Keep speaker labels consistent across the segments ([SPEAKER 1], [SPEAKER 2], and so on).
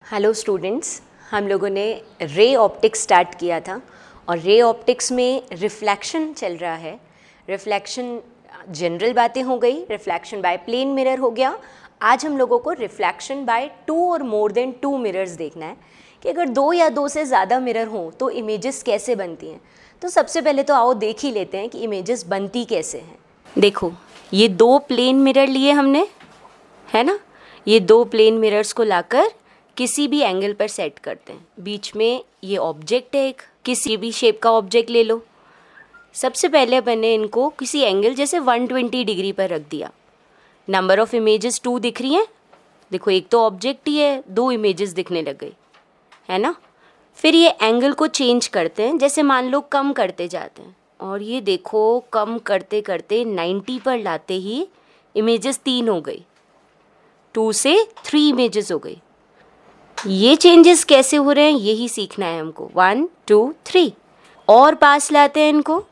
[SPEAKER 1] Hello students, हम लोगों ने रे ऑप्टिक्स स्टार्ट किया था और रे ऑप्टिक्स में रिफ्लेक्शन चल रहा है। रिफ्लेक्शन जनरल बातें हो गई, रिफ्लेक्शन बाय प्लेन मिरर हो गया। आज हम लोगों को रिफ्लेक्शन बाय 2 और मोर देन 2 मिरर्स देखना है कि अगर 2 या 2 से ज़्यादा मिरर हों तो इमेजेस कैसे बनती हैं। तो सबसे पहले तो आओ देख ही लेते हैं कि इमेजेस बनती कैसे हैं। देखो, ये 2 प्लेन मिरर लिए हमने, है ना। ये 2 प्लेन मिरर्स को लाकर किसी भी एंगल पर सेट करते हैं। बीच में ये ऑब्जेक्ट है, एक किसी भी शेप का ऑब्जेक्ट ले लो। सबसे पहले मैंने इनको किसी एंगल जैसे 120 डिग्री पर रख दिया। नंबर ऑफ इमेजेस 2 दिख रही हैं। देखो, एक तो ऑब्जेक्ट ही है, 2 इमेजेस दिखने लग गई, है ना। फिर ये एंगल को चेंज करते हैं, जैसे मान लो कम करते जाते हैं और ये देखो कम करते करते 90 पर लाते ही इमेजेस 3 हो गई, 2 से 3 इमेजेस हो गई। ये चेंजेस कैसे हो रहे हैं यही सीखना है हमको। 1 2 3 और पास लाते हैं इनको,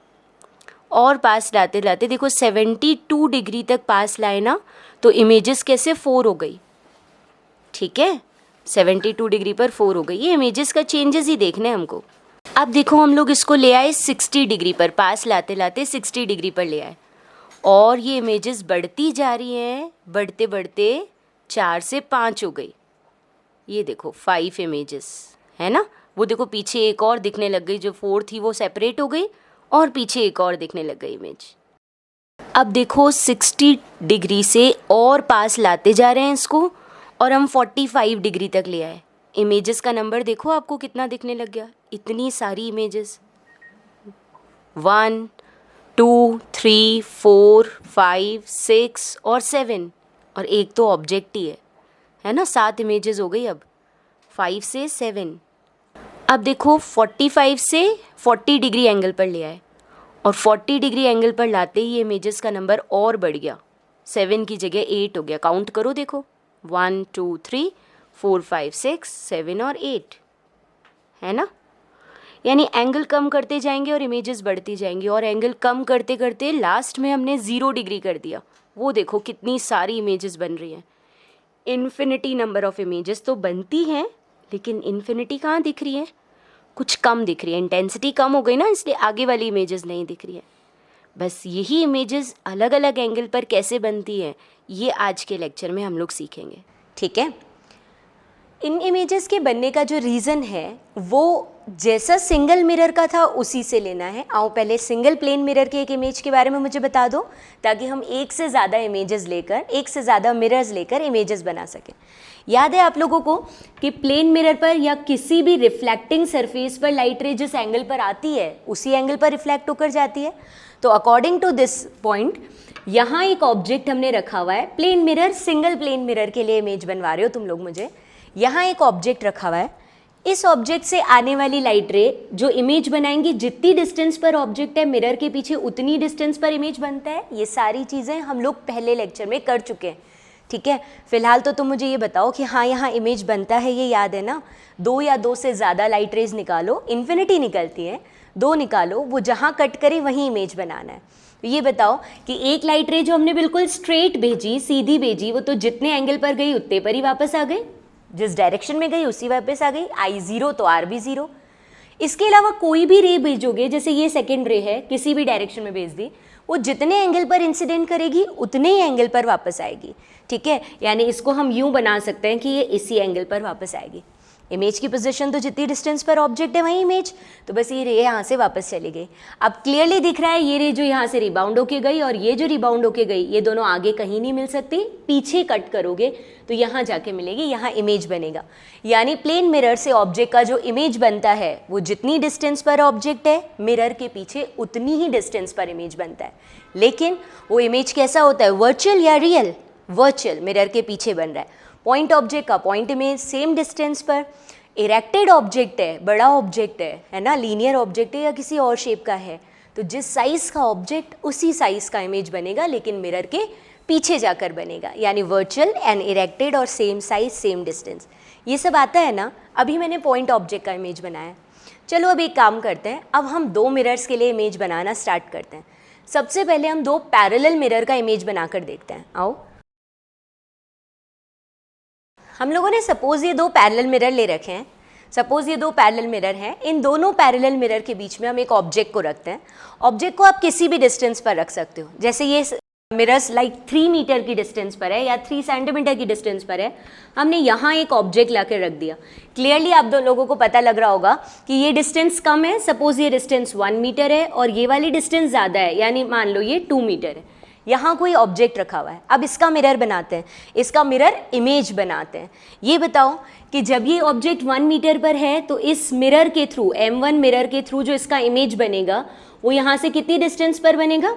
[SPEAKER 1] और पास लाते लाते देखो 72 डिग्री तक पास लाए ना, तो इमेजेस कैसे 4 हो गई। ठीक है, 72 डिग्री पर 4 हो गई। ये इमेजेस का चेंजेस ही देखना है हमको। अब देखो हम लोग इसको ले आए 60 डिग्री पर, पास लाते लाते 60 डिग्री पर ले आए और ये इमेजेस बढ़ती जा रही हैं, बढ़ते बढ़ते 4 से 5 हो गई। ये देखो 5 इमेजेस, है ना। वो देखो पीछे एक और दिखने लग गई, जो 4 थी वो सेपरेट हो गई और पीछे एक और दिखने लग गई इमेज। अब देखो 60 डिग्री से और पास लाते जा रहे हैं इसको और हम 45 डिग्री तक ले आए। इमेजेस का नंबर देखो आपको कितना दिखने लग गया, इतनी सारी इमेजेस। 1 2 3 4 5 6 और 7 और एक तो ऑब्जेक्ट ही है ना। 7 इमेजेस हो गई। अब 5 से 7। अब देखो 45 से 40 डिग्री एंगल पर ले आए और 40 डिग्री एंगल पर लाते ही इमेजेस का नंबर और बढ़ गया, 7 की जगह 8 हो गया। काउंट करो, देखो 1 2 3 4 5 6 7 और 8, है ना। यानी एंगल कम करते जाएंगे और इमेजेस बढ़ती जाएंगी और एंगल कम करते करते लास्ट में हमने 0 डिग्री कर दिया। वो देखो कितनी सारी इमेजेस बन रही हैं। इन्फिनिटी नंबर ऑफ इमेजेस तो बनती हैं, लेकिन इन्फिनिटी कहाँ दिख रही है, कुछ कम दिख रही है। इंटेंसिटी कम हो गई ना, इसलिए आगे वाली इमेजेस नहीं दिख रही है। बस यही इमेजेस अलग अलग एंगल पर कैसे बनती हैं ये आज के लेक्चर में हम लोग सीखेंगे। ठीक है, इन इमेजेस के बनने का जो रीज़न है वो जैसा सिंगल मिरर का था उसी से लेना है। आओ पहले सिंगल प्लेन मिरर के एक इमेज के बारे में मुझे बता दो, ताकि हम एक से ज़्यादा इमेजेस लेकर, एक से ज़्यादा मिरर्स लेकर इमेजेस बना सकें। याद है आप लोगों को कि प्लेन मिरर पर या किसी भी रिफ्लेक्टिंग सरफेस पर लाइट रे जिस एंगल पर आती है उसी एंगल पर रिफ्लेक्ट होकर जाती है। तो अकॉर्डिंग टू दिस पॉइंट यहाँ एक ऑब्जेक्ट हमने रखा हुआ है। Plane mirror, single plane mirror के लिए इमेज बनवा रहे हो तुम लोग मुझे। यहाँ एक ऑब्जेक्ट रखा हुआ है, इस ऑब्जेक्ट से आने वाली लाइट रे जो इमेज बनाएंगी, जितनी डिस्टेंस पर ऑब्जेक्ट है मिरर के पीछे उतनी डिस्टेंस पर इमेज बनता है। ये सारी चीज़ें हम लोग पहले लेक्चर में कर चुके हैं। ठीक है, फिलहाल तो तुम मुझे ये बताओ कि हाँ यहाँ इमेज बनता है, ये याद है ना। 2 या 2 से ज़्यादा लाइट रेज निकालो, इन्फिनिटी निकलती है, 2 निकालो, वो जहाँ कट करे वहीं इमेज बनाना है। तो ये बताओ कि एक लाइट रे जो हमने बिल्कुल स्ट्रेट भेजी, सीधी भेजी, वो तो जितने एंगल पर गई उतने पर ही वापस आ गई, जिस डायरेक्शन में गई उसी वापस आ गई। I0 तो R भी 0। इसके अलावा कोई भी रे भेजोगे, जैसे ये सेकेंड रे है, किसी भी डायरेक्शन में भेज दी, वो जितने एंगल पर इंसिडेंट करेगी उतने ही एंगल पर वापस आएगी। ठीक है, यानी इसको हम यूं बना सकते हैं कि ये इसी एंगल पर वापस आएगी। इमेज की पोजीशन तो जितनी डिस्टेंस पर ऑब्जेक्ट है वहीं इमेज, तो बस ये रे यहाँ से वापस चली गई। अब क्लियरली दिख रहा है ये रे जो यहाँ से रिबाउंड होके गई और ये जो रिबाउंड होके गई, ये दोनों आगे कहीं नहीं मिल सकती। पीछे कट करोगे तो यहाँ जाके मिलेगी, यहाँ इमेज बनेगा। यानी प्लेन मिरर से ऑब्जेक्ट का जो इमेज बनता है वो जितनी डिस्टेंस पर ऑब्जेक्ट है मिरर के पीछे उतनी ही डिस्टेंस पर इमेज बनता है। लेकिन वो इमेज कैसा होता है, वर्चुअल या रियल? वर्चुअल, मिरर के पीछे बन रहा है। पॉइंट ऑब्जेक्ट का पॉइंट इमेज सेम डिस्टेंस पर। इरेक्टेड ऑब्जेक्ट है, बड़ा ऑब्जेक्ट है ना, लीनियर ऑब्जेक्ट है या किसी और शेप का है, तो जिस साइज़ का ऑब्जेक्ट उसी साइज़ का इमेज बनेगा, लेकिन मिरर के पीछे जाकर बनेगा। यानी वर्चुअल एंड इरेक्टेड और सेम साइज सेम डिस्टेंस, ये सब आता है ना। अभी मैंने पॉइंट ऑब्जेक्ट का इमेज बनाया। चलो अब एक काम करते हैं, अब हम 2 मिरर्स के लिए इमेज बनाना स्टार्ट करते हैं। सबसे पहले हम 2 पैरेलल मिरर का इमेज बनाकर देखते हैं। आओ हम लोगों ने सपोज ये दो पैरेलल मिरर ले रखे हैं, सपोज ये दो पैरेलल मिरर हैं, इन दोनों पैरेलल मिरर के बीच में हम एक ऑब्जेक्ट को रखते हैं। ऑब्जेक्ट को आप किसी भी डिस्टेंस पर रख सकते हो, जैसे ये मिरर्स लाइक 3 मीटर की डिस्टेंस पर है या 3 सेंटीमीटर की डिस्टेंस पर है। हमने यहाँ एक ऑब्जेक्ट ला कर रख दिया। क्लियरली आप दो लोगों को पता लग रहा होगा कि ये डिस्टेंस कम है, सपोज ये डिस्टेंस 1 मीटर है और ये वाली डिस्टेंस ज़्यादा है, यानी मान लो ये 2 मीटर है। यहाँ कोई ऑब्जेक्ट रखा हुआ है, अब इसका मिरर बनाते हैं, इसका मिरर इमेज बनाते हैं। ये बताओ कि जब ये ऑब्जेक्ट 1 मीटर पर है तो इस मिरर के थ्रू, M1 मिरर के थ्रू जो इसका इमेज बनेगा वो यहाँ से कितनी डिस्टेंस पर बनेगा?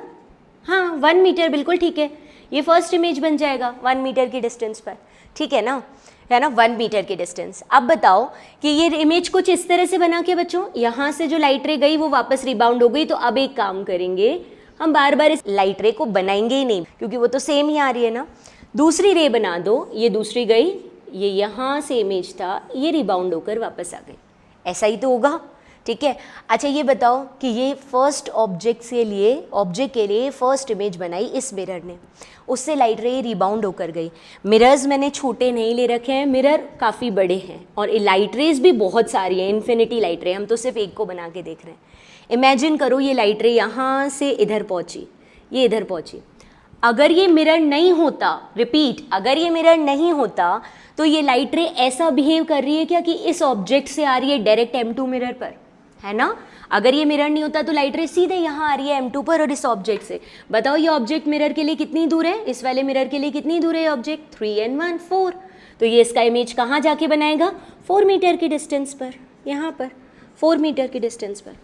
[SPEAKER 1] हाँ 1 मीटर, बिल्कुल ठीक है। ये फर्स्ट इमेज बन जाएगा 1 मीटर की डिस्टेंस पर, ठीक है ना, 1 मीटर की डिस्टेंस। अब बताओ कि ये इमेज कुछ इस तरह से बना के बच्चों, यहाँ से जो लाइट रे गई वो वापस रिबाउंड हो गई। तो अब एक काम करेंगे, हम बार बार इस लाइट रे को बनाएंगे ही नहीं क्योंकि वो तो सेम ही आ रही है ना। दूसरी रे बना दो, ये दूसरी गई, ये यहाँ से इमेज था, ये रिबाउंड होकर वापस आ गई, ऐसा ही तो होगा, ठीक है। अच्छा ये बताओ कि ये फर्स्ट ऑब्जेक्ट के लिए फर्स्ट इमेज बनाई इस मिरर ने, उससे लाइट रे रिबाउंड होकर गई। मिरर्स मैंने छोटे नहीं ले रखे हैं, मिरर काफ़ी बड़े हैं और लाइट रेज भी बहुत सारी हैं, इन्फिनिटी लाइट रे, हम तो सिर्फ एक को बना के देख रहे हैं। इमेजिन करो ये लाइट रे यहाँ से इधर पहुँची, ये इधर पहुँची। अगर ये मिरर नहीं होता, रिपीट, अगर ये मिरर नहीं होता तो ये लाइट रे ऐसा बिहेव कर रही है क्या कि इस ऑब्जेक्ट से आ रही है डायरेक्ट M2 मिरर पर, है ना। अगर ये मिरर नहीं होता तो लाइट रे सीधे यहाँ आ रही है M2 पर और इस ऑब्जेक्ट से। बताओ ये ऑब्जेक्ट मिरर के लिए कितनी दूर है, इस वाले मिरर के लिए कितनी दूर है ये ऑब्जेक्ट? 3 and 1 4। तो ये इसका इमेज कहाँ जाके बनाएगा? 4 मीटर की डिस्टेंस पर, यहाँ पर 4 मीटर की डिस्टेंस पर,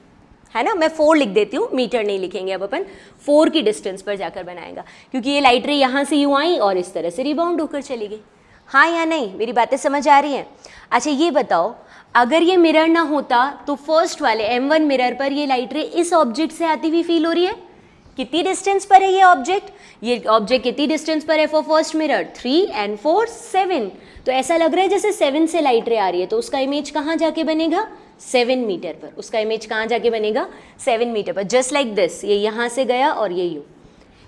[SPEAKER 1] है ना। मैं 4 लिख देती हूँ, मीटर नहीं लिखेंगे अब अपन, 4 की डिस्टेंस पर जाकर बनाएगा क्योंकि ये लाइट रे यहाँ से यूँ आई और इस तरह से रिबाउंड होकर चली गई। हाँ या नहीं, मेरी बातें समझ आ रही हैं? अच्छा ये बताओ, अगर ये मिरर ना होता तो फर्स्ट वाले M1 मिरर पर ये लाइट रे इस ऑब्जेक्ट से आती हुई फील हो रही है। कितनी डिस्टेंस पर है ये ऑब्जेक्ट? ये ऑब्जेक्ट कितनी डिस्टेंस पर है फॉर फर्स्ट मिरर? 3 and 4 7। तो ऐसा लग रहा है जैसे 7 से लाइट रे आ रही है, तो उसका इमेज कहाँ जाके बनेगा? 7 मीटर पर। उसका इमेज कहाँ जाके बनेगा? 7 मीटर पर। जस्ट लाइक दिस, ये यहाँ से गया और ये यूँ।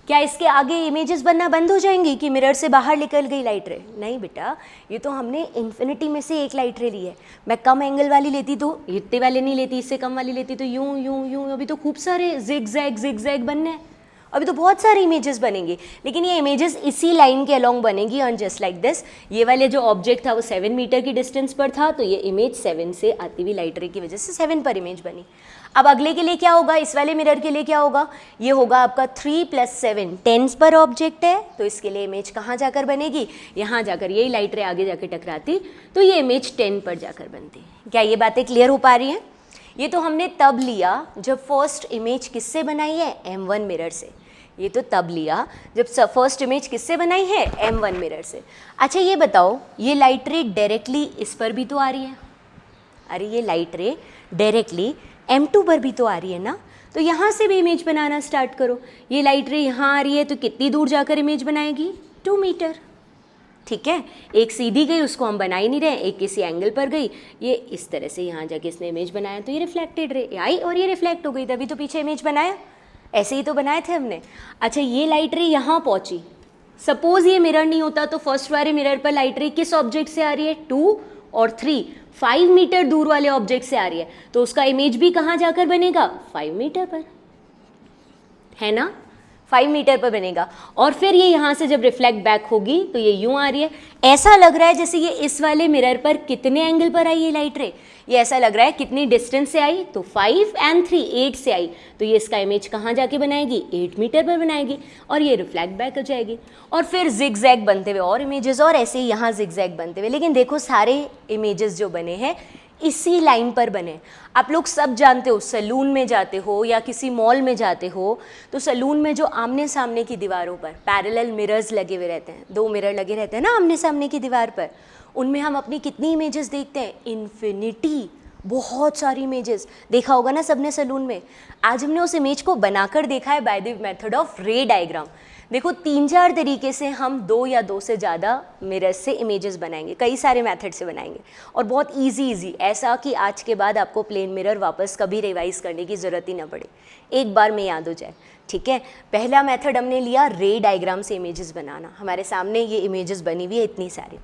[SPEAKER 1] क्या इसके आगे इमेजेस बनना बंद हो जाएंगी कि मिरर से बाहर निकल गई लाइट रे? नहीं बेटा, ये तो हमने इन्फिनिटी में से एक लाइट रे ली है। मैं कम एंगल वाली लेती तो इतने वाले नहीं लेती, इससे कम वाली लेती तो यूं यूं यूं। अभी तो खूब सारे जिग जैग बनने हैं, अभी तो बहुत सारे इमेजेस बनेंगे, लेकिन ये इमेजेस इसी लाइन के अलोंग बनेंगी। और जस्ट लाइक दिस, ये वाले जो ऑब्जेक्ट था वो 7 मीटर की डिस्टेंस पर था, तो ये इमेज 7 से आती हुई लाइट रे की वजह से 7 पर इमेज बनी। अब अगले के लिए क्या होगा? इस वाले मिरर के लिए क्या होगा? ये होगा आपका 3 + 7 10 पर ऑब्जेक्ट है, तो इसके लिए इमेज कहाँ जाकर बनेगी? यहाँ जाकर। यही लाइट रे आगे जाकर टकराती तो ये इमेज 10 पर जाकर बनती। क्या ये बातें क्लियर हो पा रही हैं? ये तो हमने तब लिया जब फर्स्ट इमेज किससे बनाई है? M1 मिरर से। ये तो तब लिया जब फर्स्ट इमेज किससे बनाई है? M1 मिरर से। अच्छा ये बताओ, ये लाइट रे डायरेक्टली इस पर भी तो आ रही है। अरे ये लाइट रे डायरेक्टली M2 पर भी तो आ रही है ना, तो यहाँ से भी इमेज बनाना स्टार्ट करो। ये लाइट रे यहाँ आ रही है तो कितनी दूर जाकर इमेज बनाएगी? 2 मीटर, ठीक है। एक सीधी गई, उसको हम बना ही नहीं रहे, एक किसी एंगल पर गई, ये इस तरह से यहाँ जाके इसने इमेज बनाया, तो ये रिफ्लेक्टेड रे आई और ये रिफ्लेक्ट हो गई, तभी तो पीछे इमेज बनाया। ऐसे ही तो बनाए थे हमने। अच्छा ये लाइट रे यहाँ पहुँची, सपोज ये मिरर नहीं होता तो फर्स्ट वाले मिरर पर लाइट रे किस ऑब्जेक्ट से आ रही है? 2 और 3, 5 मीटर दूर वाले ऑब्जेक्ट से आ रही है, तो उसका इमेज भी कहाँ जाकर बनेगा? 5 मीटर पर, है ना, 5 मीटर पर बनेगा। और फिर ये यहाँ से जब रिफ्लेक्ट बैक होगी तो ये यूँ आ रही है। ऐसा लग रहा है जैसे ये इस वाले मिरर पर कितने एंगल पर आई ये लाइट रे? ये ऐसा लग रहा है कितनी डिस्टेंस से आई? तो 5 and 3 8 से आई, तो ये इसका इमेज कहाँ जाके बनाएगी? 8 मीटर पर बनाएगी और ये रिफ्लेक्ट बैक हो जाएगी। और फिर जिग जैग बनते हुए और इमेजेस, और ऐसे ही यहाँ जिग जैग बनते हुए। लेकिन देखो सारे इमेजेस जो बने हैं इसी लाइन पर बने। आप लोग सब जानते हो, सैलून में जाते हो या किसी मॉल में जाते हो तो सैलून में जो आमने सामने की दीवारों पर पैरेलल मिरर्स लगे हुए रहते हैं, 2 मिरर लगे रहते हैं ना आमने सामने की दीवार पर, उनमें हम अपनी कितनी इमेजेस देखते हैं? इन्फिनिटी, बहुत सारी इमेजेस। देखा होगा ना सबने सैलून में। आज हमने उस इमेज को बनाकर देखा है बाय द मेथड ऑफ रे डायग्राम। देखो 3-4 तरीके से हम 2 या 2 से ज़्यादा मिरर्स से इमेजेस बनाएंगे, कई सारे मेथड से बनाएंगे और बहुत इजी, ऐसा कि आज के बाद आपको प्लेन मिरर वापस कभी रिवाइज करने की ज़रूरत ही ना पड़े, एक बार में याद हो जाए, ठीक है। पहला मेथड हमने लिया रे डायग्राम से इमेजेस बनाना। हमारे सामने ये इमेजेस बनी हुई है इतनी सारी।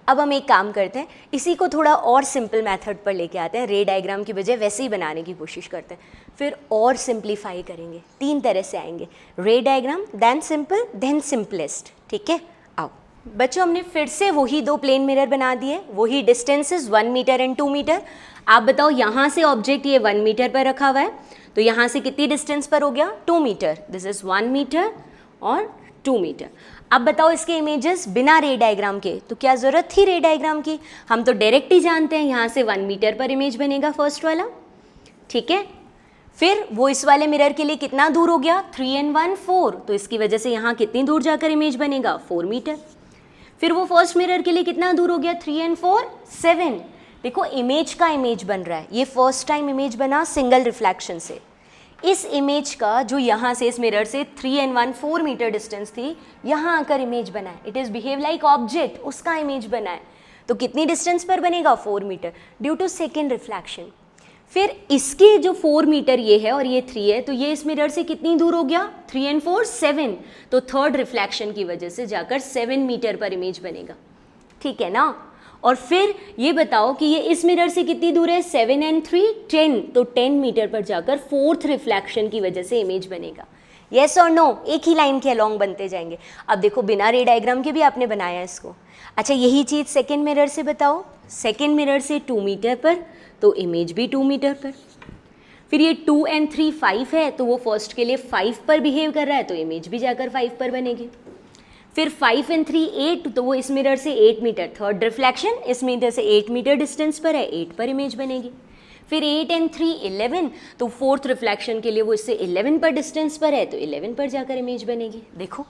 [SPEAKER 1] अब हम एक काम करते हैं, इसी को थोड़ा और सिंपल मेथड पर लेके आते हैं, रे डायग्राम की बजाय वैसे ही बनाने की कोशिश करते हैं, फिर और सिंप्लीफाई करेंगे, 3 तरह से आएंगे, ray diagram, then simple, then simplest, ठीक है। आओ बच्चों, हमने फिर से वही 2 प्लेन मिरर बना दिए, वही डिस्टेंसेस 1 मीटर एंड 2 मीटर। आप बताओ, यहाँ से ऑब्जेक्ट ये 1 मीटर पर रखा हुआ है, तो यहाँ से कितनी डिस्टेंस पर हो गया, 2 मीटर, दिस इज 1 मीटर और 2 मीटर। अब बताओ इसके इमेजेस बिना रे डायग्राम के, तो क्या ज़रूरत थी रे डायग्राम की, हम तो डायरेक्ट ही जानते हैं यहाँ से 1 मीटर पर इमेज बनेगा फर्स्ट वाला, ठीक है। फिर वो इस वाले मिरर के लिए कितना दूर हो गया, 3 and 1 4, तो इसकी वजह से यहाँ कितनी दूर जाकर इमेज बनेगा, 4 मीटर। फिर वो फर्स्ट मिरर के लिए कितना दूर हो गया, 3 and 4 7। देखो इमेज का इमेज बन रहा है, ये फर्स्ट टाइम इमेज बना सिंगल रिफ्लेक्शन से। इस इमेज का जो यहाँ से इस मिरर से 3 and 1 4 मीटर डिस्टेंस थी, यहाँ आकर इमेज बना है, it is behave like object, उसका इमेज बना है, तो कितनी डिस्टेंस पर बनेगा, 4 metre due to second reflection. फिर इसके जो 4 मीटर ये है और ये 3 है, तो ये इस मिरर से कितनी दूर हो गया, 3 and 4 7, तो थर्ड रिफ्लेक्शन की वजह से जाकर 7 मीटर पर इमेज बनेगा, ठीक है ना। और फिर ये बताओ कि ये इस मिरर से कितनी दूर है, 7 and 3 10, तो 10 मीटर पर जाकर फोर्थ रिफ्लेक्शन की वजह से इमेज बनेगा। येस और नो, एक ही लाइन के अलॉन्ग बनते जाएंगे। अब देखो बिना रे डायग्राम के भी आपने बनाया इसको। अच्छा यही चीज़ सेकेंड मिरर से बताओ, सेकेंड मिरर से 2 मीटर पर, तो इमेज भी 2 मीटर पर। फिर ये 2 and 3 5 है, तो वो फर्स्ट के लिए 5 पर बिहेव कर रहा है, तो इमेज भी जाकर 5 पर बनेगी। फिर 5 and 3 8, तो वो इस मिरर से 8 मीटर, थर्ड रिफ्लेक्शन, इस मिरर से 8 मीटर डिस्टेंस पर है, 8 पर इमेज बनेगी। फिर 8 and 3 11, तो फोर्थ रिफ्लेक्शन के लिए वो इससे 11 पर डिस्टेंस पर है, तो 11 पर जाकर इमेज बनेगी। देखो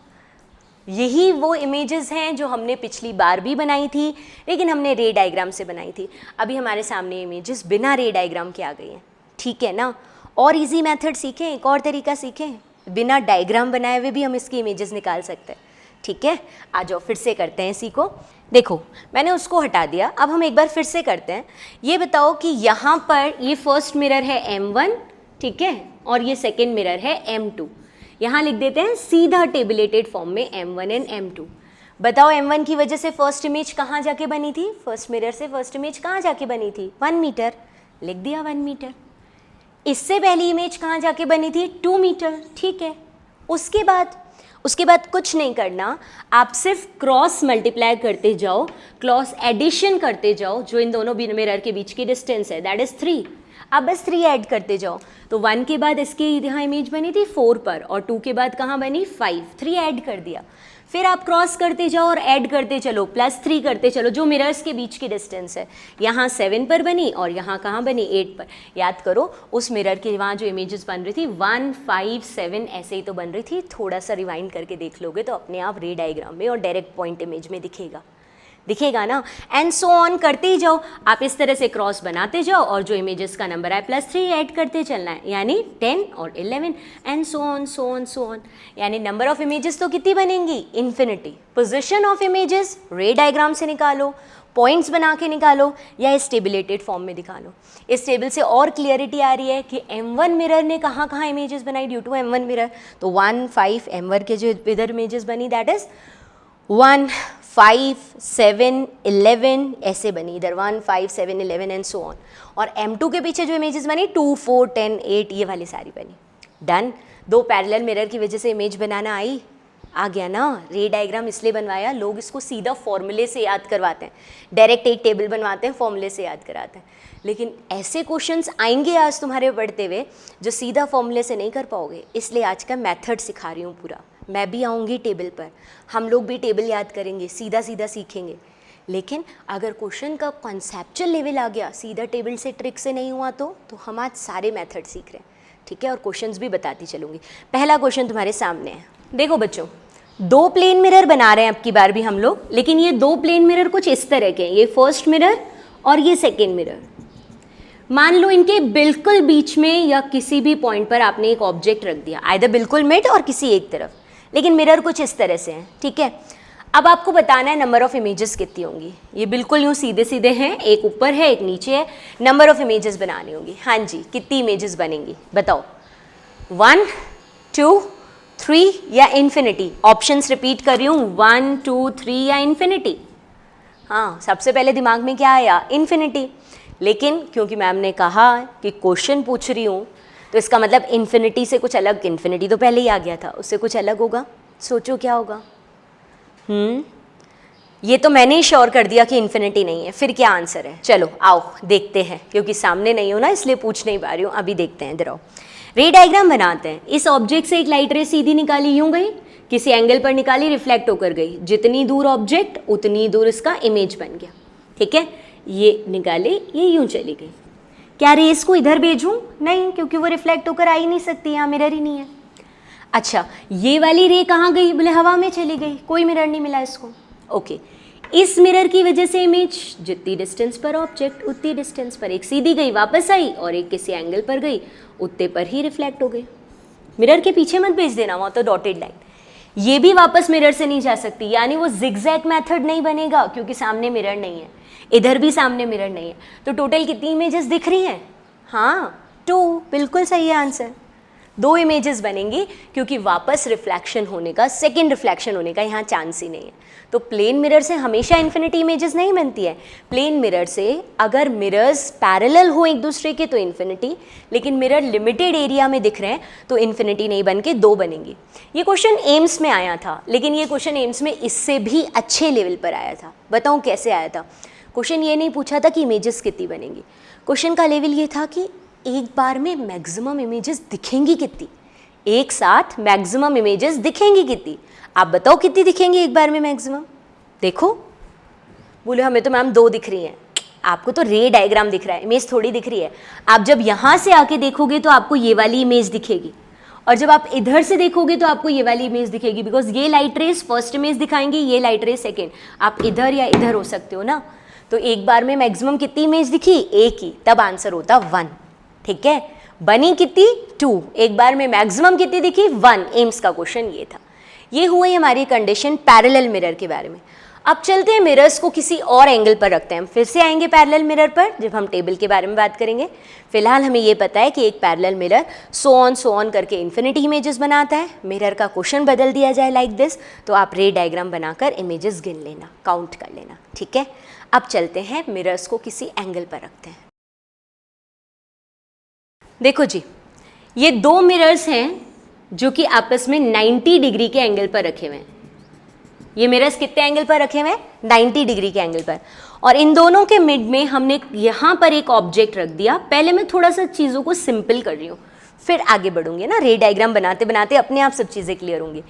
[SPEAKER 1] यही वो इमेजेस हैं जो हमने पिछली बार भी बनाई थी, लेकिन हमने रे डायग्राम से बनाई थी। अभी हमारे सामने इमेजेस बिना रे डायग्राम के आ गई हैं, ठीक है ना। और इजी मेथड सीखें, एक और तरीका सीखें, बिना डायग्राम बनाए हुए भी हम इसकी इमेजेस निकाल सकते हैं, ठीक है। आ जाओ फिर से करते हैं इसी को। देखो मैंने उसको हटा दिया, अब हम एक बार फिर से करते हैं। ये बताओ कि यहाँ पर ये फर्स्ट मिरर है M1, ठीक है, और ये सेकेंड मिरर है M2। यहाँ लिख देते हैं सीधा टेबुलेटेड फॉर्म में M1 एंड M2। बताओ M1 की वजह से फर्स्ट इमेज कहाँ जाके बनी थी, फर्स्ट मिरर से फर्स्ट इमेज कहाँ जाके बनी थी, 1 मीटर, लिख दिया 1 मीटर। इससे पहली इमेज कहाँ जाके बनी थी, 2 मीटर, ठीक है। उसके बाद कुछ नहीं करना, आप सिर्फ क्रॉस मल्टीप्लाई करते जाओ, क्रॉस एडिशन करते जाओ, जो इन दोनों मिरर के बीच की डिस्टेंस है दैट इज़ 3। आप बस 3 ऐड करते जाओ, तो 1 के बाद इसकी यहाँ इमेज बनी थी 4 पर, और 2 के बाद कहाँ बनी 5, 3 ऐड कर दिया। फिर आप क्रॉस करते जाओ और ऐड करते चलो, +3 करते चलो, जो मिरर्स के बीच की डिस्टेंस है, यहाँ 7 पर बनी और यहाँ कहाँ बनी 8 पर। याद करो उस मिरर के वहाँ जो इमेजेस बन रही थी 1 5 7 ऐसे ही तो बन रही थी, थोड़ा सा रिवाइंड करके देख लोगे तो अपने आप रे डायग्राम में और डायरेक्ट पॉइंट इमेज में दिखेगा ना। एंड सो ऑन करते ही जाओ, आप इस तरह से क्रॉस बनाते जाओ और जो इमेजेस का नंबर आए +3 ऐड करते चलना है, यानी 10 और 11 एंड सो ऑन। यानी नंबर ऑफ इमेजेस तो कितनी बनेंगी, इन्फिनिटी। पोजीशन ऑफ इमेजेस रे डायग्राम से निकालो, पॉइंट्स बना के निकालो, या इस टेबुलेटेड फॉर्म में दिखा लो। इस टेबल से और क्लियरिटी आ रही है कि M1 मिरर ने कहाँ कहाँ इमेजेस बनाई ड्यू टू M1 मिरर, तो 1 5 M1 के जो इधर इमेजेस बनी दैट इज 1 5 7 11 ऐसे बनी, इधर 1 5 7 11 एंड सो ऑन। और M2 के पीछे जो इमेजेस बनी 2 4 10 8 ये वाली सारी बनी। डन। 2 पैरेलल मिरर की वजह से इमेज बनाना आ गया ना। रे डायग्राम इसलिए बनवाया, लोग इसको सीधा फॉर्मूले से याद करवाते हैं, डायरेक्ट एक टेबल बनवाते हैं, फॉर्मूले से याद कराते हैं। लेकिन ऐसे क्वेश्चंस आएंगे आज तुम्हारे पढ़ते हुए जो सीधा फॉर्मूले से नहीं कर पाओगे, इसलिए आज का मेथड सिखा रही हूँ पूरा। मैं भी आऊँगी टेबल पर, हम लोग भी टेबल याद करेंगे, सीधा सीधा सीखेंगे। लेकिन अगर क्वेश्चन का कॉन्सेप्चुअल लेवल आ गया, सीधा टेबल से ट्रिक से नहीं हुआ, तो हम आज सारे मेथड सीख रहे हैं, ठीक है। और क्वेश्चंस भी बताती चलूँगी। पहला क्वेश्चन तुम्हारे सामने है, देखो बच्चों, 2 प्लेन मिरर बना रहे हैं अब की बार भी हम लोग, लेकिन ये 2 प्लेन मिरर कुछ इस तरह के हैं, ये फर्स्ट मिरर और ये सेकेंड मिरर। मान लो इनके बिल्कुल बीच में या किसी भी पॉइंट पर आपने एक ऑब्जेक्ट रख दिया, आइदर बिल्कुल मिड और किसी एक तरफ, लेकिन मिरर कुछ इस तरह से हैं, ठीक है। अब आपको बताना है नंबर ऑफ इमेजेस कितनी होंगी। ये बिल्कुल यूँ सीधे सीधे हैं, एक ऊपर है एक नीचे है, नंबर ऑफ इमेजेस बनानी होगी। हाँ जी, कितनी इमेजेस बनेंगी बताओ, 1 2 3 या इन्फिनिटी। ऑप्शंस रिपीट कर रही हूँ, 1 2 3 या इन्फिनिटी। हाँ, सबसे पहले दिमाग में क्या आया? इन्फिनिटी। लेकिन क्योंकि मैम ने कहा कि क्वेश्चन पूछ रही हूँ तो इसका मतलब इन्फिनिटी से कुछ अलग, इन्फिनिटी तो पहले ही आ गया था, उससे कुछ अलग होगा। सोचो क्या होगा। ये तो मैंने ही श्योर कर दिया कि इन्फिनिटी नहीं है, फिर क्या आंसर है? चलो आओ देखते हैं, क्योंकि सामने नहीं हो ना इसलिए पूछ नहीं पा रही हूँ। अभी देखते हैं, इधर आओ, रे डायग्राम बनाते हैं। इस ऑब्जेक्ट से एक लाइट रे सीधी निकाली, यूं गई, किसी एंगल पर निकाली, रिफ्लेक्ट होकर गई। जितनी दूर ऑब्जेक्ट उतनी दूर इसका इमेज बन गया। ठीक है, ये निकाले, ये यूं चली गई। क्या रेस को इधर भेजूं? नहीं, क्योंकि वो रिफ्लेक्ट होकर आ ही नहीं सकती, यहाँ मिरर ही नहीं है। अच्छा, ये वाली रे कहाँ गई? बोले हवा में चली गई, कोई मिरर नहीं मिला इसको। ओके, इस मिरर की वजह से इमेज जितनी डिस्टेंस पर ऑब्जेक्ट उतनी डिस्टेंस पर, एक सीधी गई वापस आई और एक किसी एंगल पर गई, उतने पर ही रिफ्लेक्ट हो गई। मिरर के पीछे मत भेज देना, वहाँ तो डॉटेड लाइन। ये भी वापस मिरर से नहीं जा सकती, यानी वो जिगजैग मेथड नहीं बनेगा, क्योंकि सामने मिरर नहीं है, इधर भी सामने मिरर नहीं है। तो टोटल कितनी इमेजेस दिख रही हैं? हाँ, 2, बिल्कुल सही है आंसर। 2 इमेजेस बनेंगी, क्योंकि वापस रिफ्लेक्शन होने का, सेकेंड रिफ्लेक्शन होने का यहाँ चांस ही नहीं है। तो प्लेन मिरर से हमेशा इन्फिनिटी इमेजेस नहीं बनती है। प्लेन मिरर से अगर मिरर्स पैरेलल हो एक दूसरे के तो इन्फिनिटी, लेकिन मिरर लिमिटेड एरिया में दिख रहे हैं तो इन्फिनिटी नहीं बन के 2 बनेंगी। ये क्वेश्चन एम्स में आया था, लेकिन ये क्वेश्चन एम्स में इससे भी अच्छे लेवल पर आया था। बताऊँ कैसे आया था? क्वेश्चन ये नहीं पूछा था कि इमेजेस कितनी बनेंगी, क्वेश्चन का लेवल ये था कि एक बार में मैक्सिमम इमेजेस दिखेंगी कितनी, एक साथ मैक्सिमम इमेजेस दिखेंगी कितनी। आप बताओ कितनी दिखेंगी एक बार में मैक्सिमम? देखो, बोले हमें तो मैम 2 दिख रही हैं। आपको तो रे डायग्राम दिख रहा है, इमेज थोड़ी दिख रही है। आप जब यहाँ से आके देखोगे तो आपको ये वाली इमेज दिखेगी, और जब आप इधर से देखोगे तो आपको ये वाली इमेज दिखेगी, बिकॉज ये लाइट रेस फर्स्ट इमेज दिखाएंगी, ये लाइट रेस सेकेंड। आप इधर या इधर हो सकते हो ना। तो एक बार में मैक्सिमम कितनी इमेज दिखी? एक ही, तब आंसर होता 1। ठीक है, बनी कितनी? 2। एक बार में मैक्सिमम कितनी दिखी? 1। एम्स का क्वेश्चन ये था। ये हुई हमारी कंडीशन पैरेलल मिरर के बारे में। अब चलते हैं मिरर्स को किसी और एंगल पर रखते हैं। हम फिर से आएंगे पैरेलल मिरर पर जब हम टेबल के बारे में बात करेंगे। फिलहाल हमें ये पता है कि एक पैरेलल मिरर सो ऑन करके इन्फिनिटी इमेजेस बनाता है। मिरर का क्वेश्चन बदल दिया जाए लाइक दिस, तो आप रे डायग्राम बनाकर इमेजेस गिन लेना, काउंट कर लेना। ठीक है, अब चलते हैं मिरर्स को किसी एंगल पर रखते हैं। देखो जी, ये 2 मिरर्स हैं जो कि आपस में 90 डिग्री के एंगल पर रखे हुए हैं। ये मिरर्स कितने एंगल पर रखे हुए हैं? 90 डिग्री के एंगल पर। और इन दोनों के मिड में हमने यहाँ पर एक ऑब्जेक्ट रख दिया। पहले मैं थोड़ा सा चीज़ों को सिंपल कर रही हूँ, फिर आगे बढ़ूंगी ना। रे डायग्राम बनाते बनाते अपने आप सब चीज़ें क्लियर होंगी।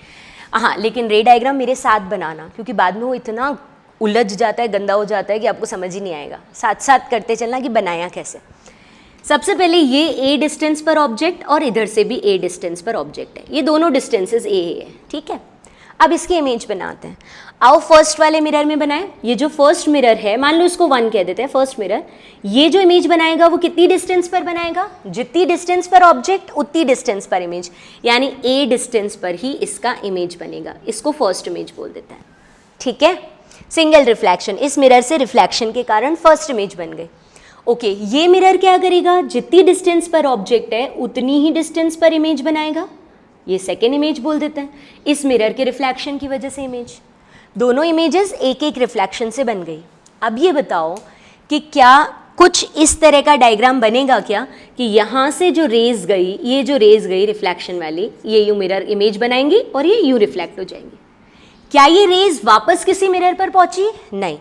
[SPEAKER 1] हाँ, लेकिन रे डायग्राम मेरे साथ बनाना, क्योंकि बाद में वो इतना उलझ जाता है, गंदा हो जाता है कि आपको समझ ही नहीं आएगा। साथ साथ करते चलना कि बनाया कैसे। सबसे पहले ये a डिस्टेंस पर ऑब्जेक्ट और इधर से भी a डिस्टेंस पर ऑब्जेक्ट है, ये दोनों डिस्टेंसेस a है। ठीक है, अब इसकी इमेज बनाते हैं। आओ फर्स्ट वाले मिरर में बनाएं। ये जो फर्स्ट मिरर है, मान लो इसको 1 कह देते हैं, फर्स्ट मिरर। ये जो इमेज बनाएगा वो कितनी डिस्टेंस पर बनाएगा? जितनी डिस्टेंस पर ऑब्जेक्ट उतनी डिस्टेंस पर इमेज, यानी a डिस्टेंस पर ही इसका इमेज बनेगा। इसको फर्स्ट इमेज बोल देते हैं। ठीक है, सिंगल रिफ्लेक्शन, इस मिरर से रिफ्लेक्शन के कारण फर्स्ट इमेज बन गई। ओके, ये मिरर क्या करेगा? जितनी डिस्टेंस पर ऑब्जेक्ट है उतनी ही डिस्टेंस पर इमेज बनाएगा। ये सेकेंड इमेज बोल देते हैं। इस मिरर के रिफ्लेक्शन की वजह से इमेज, दोनों इमेजेस एक एक रिफ्लेक्शन से बन गई। अब ये बताओ कि क्या कुछ इस तरह का डायग्राम बनेगा क्या कि यहाँ से जो रेज गई, ये जो रेज गई रिफ्लेक्शन वाली, ये यूँ मिरर इमेज बनाएंगी और ये यूँ रिफ्लेक्ट हो जाएंगी। क्या ये रेज वापस किसी मिरर पर पहुँची? नहीं।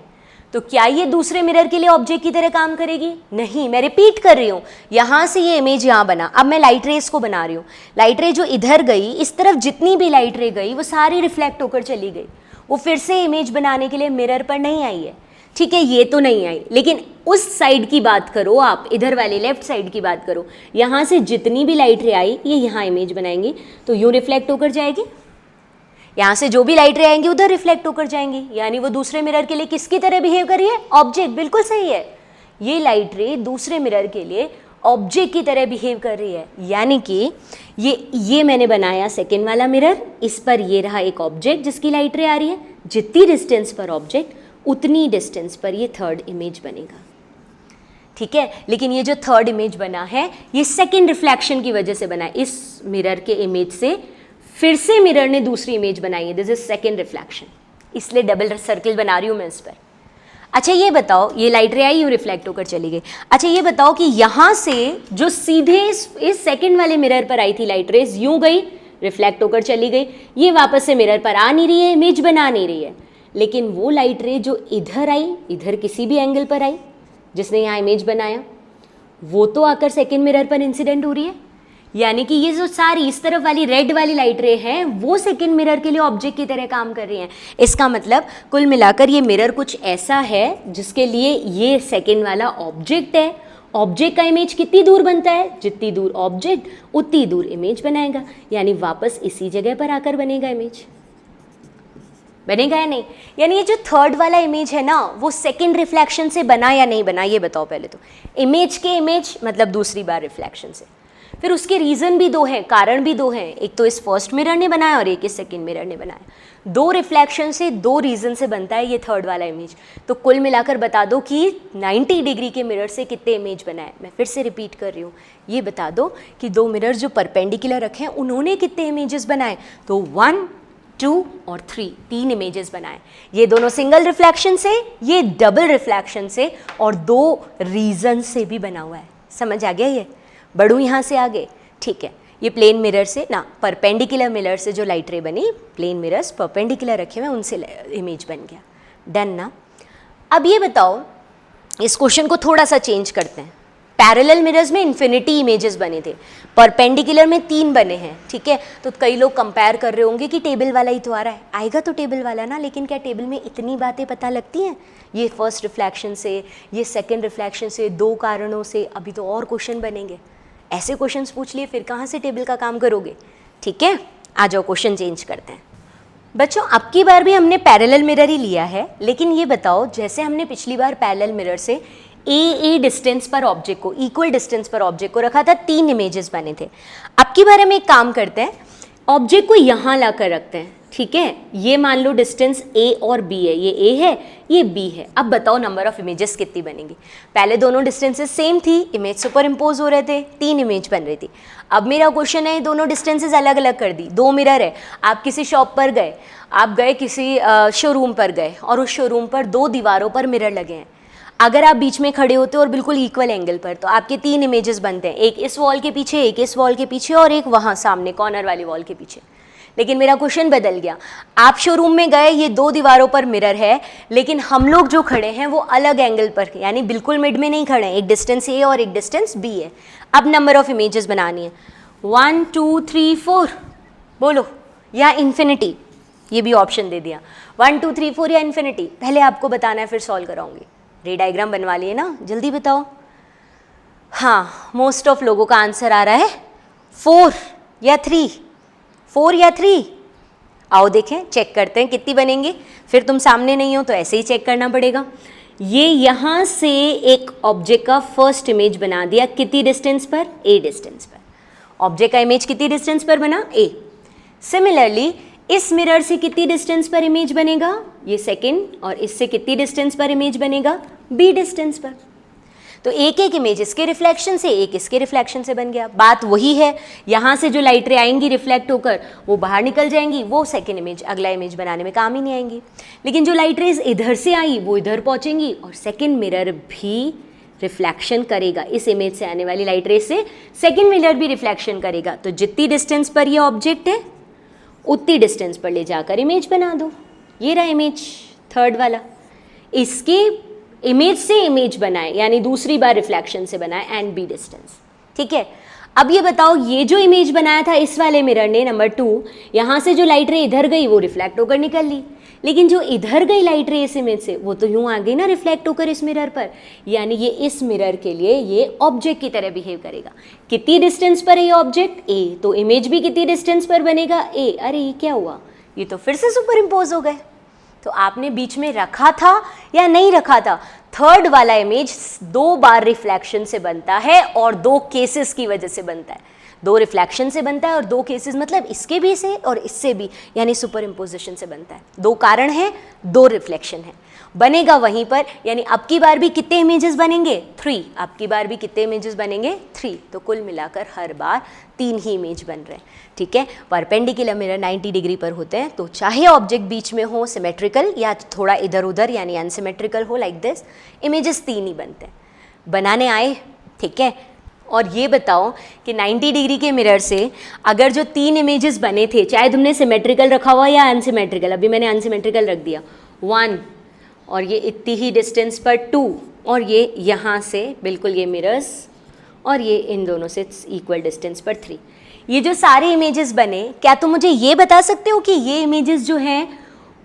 [SPEAKER 1] तो क्या ये दूसरे मिरर के लिए ऑब्जेक्ट की तरह काम करेगी? नहीं। मैं रिपीट कर रही हूँ, यहाँ से ये इमेज यहाँ बना, अब मैं लाइट रेस को बना रही हूँ। लाइट रे जो इधर गई, इस तरफ जितनी भी लाइट रे गई वो सारी रिफ्लेक्ट होकर चली गई, वो फिर से इमेज बनाने के लिए मिरर पर नहीं आई है। ठीक है, ये तो नहीं आई, लेकिन उस साइड की बात करो आप, इधर वाले लेफ्ट साइड की बात करो, यहाँ से जितनी भी लाइट रे आई ये यहाँ इमेज बनाएंगी तो यूँ रिफ्लेक्ट होकर जाएगी। यहाँ से जो भी लाइट रे आएंगी उधर रिफ्लेक्ट होकर जाएंगी, यानी वो दूसरे मिरर के लिए किसकी तरह बिहेव कर रही है? ऑब्जेक्ट। बिल्कुल सही है, ये लाइट रे दूसरे मिरर के लिए ऑब्जेक्ट की तरह बिहेव कर रही है। यानी कि ये मैंने बनाया सेकेंड वाला मिरर, इस पर ये रहा एक ऑब्जेक्ट जिसकी लाइट रे आ रही है। जितनी डिस्टेंस पर ऑब्जेक्ट उतनी डिस्टेंस पर ये थर्ड इमेज बनेगा। ठीक है, लेकिन ये जो थर्ड इमेज बना है ये सेकेंड रिफ्लेक्शन की वजह से बना है। इस मिरर के इमेज से फिर से मिरर ने दूसरी इमेज बनाई है, दिस इज सेकेंड रिफ्लेक्शन, इसलिए डबल सर्कल बना रही हूँ मैं इस पर। अच्छा ये बताओ, ये लाइट रे आई, यूँ रिफ्लेक्ट होकर चली गई। अच्छा ये बताओ कि यहाँ से जो सीधे इस सेकंड वाले मिरर पर आई थी लाइट रेज, यूँ गई, रिफ्लेक्ट होकर चली गई, ये वापस से मिरर पर आ नहीं रही है, इमेज बना नहीं रही है। लेकिन वो लाइट रे जो इधर आई, इधर किसी भी एंगल पर आई, जिसने यहाँ इमेज बनाया, वो तो आकर सेकंड मिरर पर इंसिडेंट हो रही है। यानी कि ये जो सारी इस तरफ वाली रेड वाली लाइट रे हैं वो सेकंड मिरर के लिए ऑब्जेक्ट की तरह काम कर रही हैं। इसका मतलब कुल मिलाकर ये मिरर कुछ ऐसा है जिसके लिए ये सेकंड वाला ऑब्जेक्ट है। ऑब्जेक्ट का इमेज कितनी दूर बनता है, जितनी दूर ऑब्जेक्ट उतनी दूर इमेज बनाएगा, यानी वापस इसी जगह पर आकर बनेगा इमेज। बनेगा या नहीं? यानी ये जो थर्ड वाला इमेज है ना, वो सेकंड रिफ्लेक्शन से बना या नहीं बना, ये बताओ पहले तो। इमेज के इमेज मतलब दूसरी बार रिफ्लेक्शन से। फिर उसके रीज़न भी दो हैं, कारण भी दो हैं, एक तो इस फर्स्ट मिरर ने बनाया और एक इस सेकंड मिरर ने बनाया। दो रिफ्लेक्शन से, दो रीज़न से बनता है ये थर्ड वाला इमेज। तो कुल मिलाकर बता दो कि 90 डिग्री के मिरर से कितने इमेज बनाए। मैं फिर से रिपीट कर रही हूँ, ये बता दो कि दो मिरर जो परपेंडिकुलर रखे हैं उन्होंने कितने इमेजेस बनाए। तो 1, 2 और 3, 3 इमेजेस बनाए। ये दोनों सिंगल रिफ्लेक्शन से, ये डबल रिफ्लेक्शन से और दो रीज़न से भी बना हुआ है। समझ आ गया? ये बढ़ू यहाँ से आगे, ठीक है। ये प्लेन मिरर से ना, परपेंडिकुलर मिरर से जो लाइट रे बनी, प्लेन मिरर्स परपेंडिकुलर रखे हुए उनसे इमेज बन गया। डन ना? अब ये बताओ, इस क्वेश्चन को थोड़ा सा चेंज करते हैं। पैरेलल मिरर्स में इन्फिनिटी इमेजेस बने थे, परपेंडिकुलर में 3 बने हैं, ठीक है। तो कई लोग कंपेयर कर रहे होंगे कि टेबल वाला ही तो आ रहा है। आएगा तो टेबल वाला ना, लेकिन क्या टेबल में इतनी बातें पता लगती हैं? ये फर्स्ट रिफ्लेक्शन से, ये सेकंड रिफ्लेक्शन से, दो कारणों से, अभी तो और क्वेश्चन बनेंगे। ऐसे क्वेश्चंस पूछ लिए, फिर कहाँ से टेबल का काम करोगे? ठीक है, आ जाओ क्वेश्चन चेंज करते हैं। बच्चों अब की बार भी हमने पैरेलल मिरर ही लिया है, लेकिन ये बताओ, जैसे हमने पिछली बार पैरेलल मिरर से ए डिस्टेंस पर ऑब्जेक्ट को, इक्वल डिस्टेंस पर ऑब्जेक्ट को रखा था, 3 इमेजेस बने थे। अब की बार हम एक काम करते हैं, ऑब्जेक्ट को यहाँ ला कर रखते हैं, ठीक है। ये मान लो डिस्टेंस ए और बी है, ये ए है, ये बी है। अब बताओ नंबर ऑफ इमेजेस कितनी बनेंगी? पहले दोनों डिस्टेंसेस सेम थी, इमेज सुपर इम्पोज हो रहे थे, 3 इमेज बन रही थी। अब मेरा क्वेश्चन है, दोनों डिस्टेंसेस अलग अलग कर दी। 2 मिरर है, आप किसी शॉप पर गए, आप गए किसी शोरूम पर गए और उस शोरूम पर 2 दीवारों पर मिरर लगे हैं। अगर आप बीच में खड़े होते और बिल्कुल इक्वल एंगल पर, तो आपके 3 इमेजेस बनते हैं, एक इस वॉल के पीछे, एक इस वॉल के पीछे और एक वहाँ सामने कॉर्नर वाली वॉल के पीछे। लेकिन मेरा क्वेश्चन बदल गया, आप शोरूम में गए, ये 2 दीवारों पर मिरर है, लेकिन हम लोग जो खड़े हैं वो अलग एंगल पर, यानी बिल्कुल मिड में नहीं खड़े हैं, एक डिस्टेंस ए और एक डिस्टेंस बी है। अब नंबर ऑफ इमेजेस बनानी है, 1, 2, 3, 4 बोलो, या इन्फिनिटी, ये भी ऑप्शन दे दिया, 1, 2, 3, 4 या इन्फिनिटी। पहले आपको बताना है, फिर सॉल्व कराऊंगी। रे डायग्राम बनवा लिए ना, जल्दी बताओ। हाँ, मोस्ट ऑफ लोगों का आंसर आ रहा है 4 या 3, 4 या 3। आओ देखें, चेक करते हैं कितनी बनेंगे। फिर तुम सामने नहीं हो तो ऐसे ही चेक करना पड़ेगा। ये यहाँ से एक ऑब्जेक्ट का फर्स्ट इमेज बना दिया, कितनी डिस्टेंस पर? ए डिस्टेंस पर। ऑब्जेक्ट का इमेज कितनी डिस्टेंस पर बना? ए। सिमिलरली इस मिरर से कितनी डिस्टेंस पर इमेज बनेगा? ये सेकंड। और इससे कितनी डिस्टेंस पर इमेज बनेगा? बी डिस्टेंस पर। तो एक एक इमेज इसके रिफ्लेक्शन से, एक इसके रिफ्लेक्शन से बन गया। बात वही है, यहाँ से जो लाइट रे आएंगी रिफ्लेक्ट होकर वो बाहर निकल जाएंगी, वो सेकंड इमेज, अगला इमेज बनाने में काम ही नहीं आएंगी। लेकिन जो लाइट रेज इधर से आई वो इधर पहुँचेंगी और सेकंड मिरर भी रिफ्लेक्शन करेगा। इस इमेज से आने वाली लाइट रेज से सेकंड मिरर भी रिफ्लेक्शन करेगा। तो जितनी डिस्टेंस पर ये ऑब्जेक्ट है उतनी डिस्टेंस पर ले जाकर इमेज बना दो। ये रहा इमेज थर्ड वाला, इसके इमेज से इमेज बनाए, यानी दूसरी बार रिफ्लेक्शन से बनाए, एंड बी डिस्टेंस। ठीक है, अब ये बताओ, ये जो इमेज बनाया था इस वाले मिरर ने, नंबर 2, यहाँ से जो लाइट रे इधर गई वो रिफ्लेक्ट होकर निकल ली, लेकिन जो इधर गई लाइट रे इस इमेज से वो तो यूँ आ गई ना रिफ्लेक्ट होकर इस मिरर पर, यानी ये इस मिरर के लिए ये ऑब्जेक्ट की तरह बिहेव करेगा। कितनी डिस्टेंस पर है ये ऑब्जेक्ट? ए, तो इमेज भी कितनी डिस्टेंस पर बनेगा? ए। अरे ये क्या हुआ, ये तो फिर से सुपर इम्पोज हो गए। तो आपने बीच में रखा था या नहीं रखा था? थर्ड वाला इमेज 2 बार रिफ्लेक्शन से बनता है और 2 केसेस की वजह से बनता है। 2 रिफ्लेक्शन से बनता है और 2 केसेस, मतलब इसके भी से और इससे भी, यानी सुपर इम्पोजिशन से बनता है। 2 कारण है, 2 रिफ्लेक्शन है। बनेगा वहीं पर, यानी अब की बार भी कितने इमेजेस बनेंगे 3, अब की बार भी कितने इमेजेस बनेंगे 3, तो कुल मिलाकर हर बार 3 ही इमेज बन रहे हैं, ठीक है। परपेंडिकुलर मिरर 90 डिग्री पर होते हैं, तो चाहे ऑब्जेक्ट बीच में हो सिमेट्रिकल या थोड़ा इधर उधर यानी अनसिमेट्रिकल हो लाइक दिस, इमेजेस 3 ही बनते हैं। बनाने आए, ठीक है। और ये बताओ कि 90 डिग्री के मिरर से अगर जो 3 इमेजेस बने थे, चाहे तुमने सिमेट्रिकल रखा हुआ या अनसिमेट्रिकल, अभी मैंने अनसिमेट्रिकल रख दिया 1 और ये इतनी ही डिस्टेंस पर 2 और ये यहाँ से बिल्कुल ये मिरर्स और ये इन दोनों से इक्वल डिस्टेंस पर 3, ये जो सारे इमेजेस बने, क्या तुम मुझे ये बता सकते हो कि ये इमेजेस जो हैं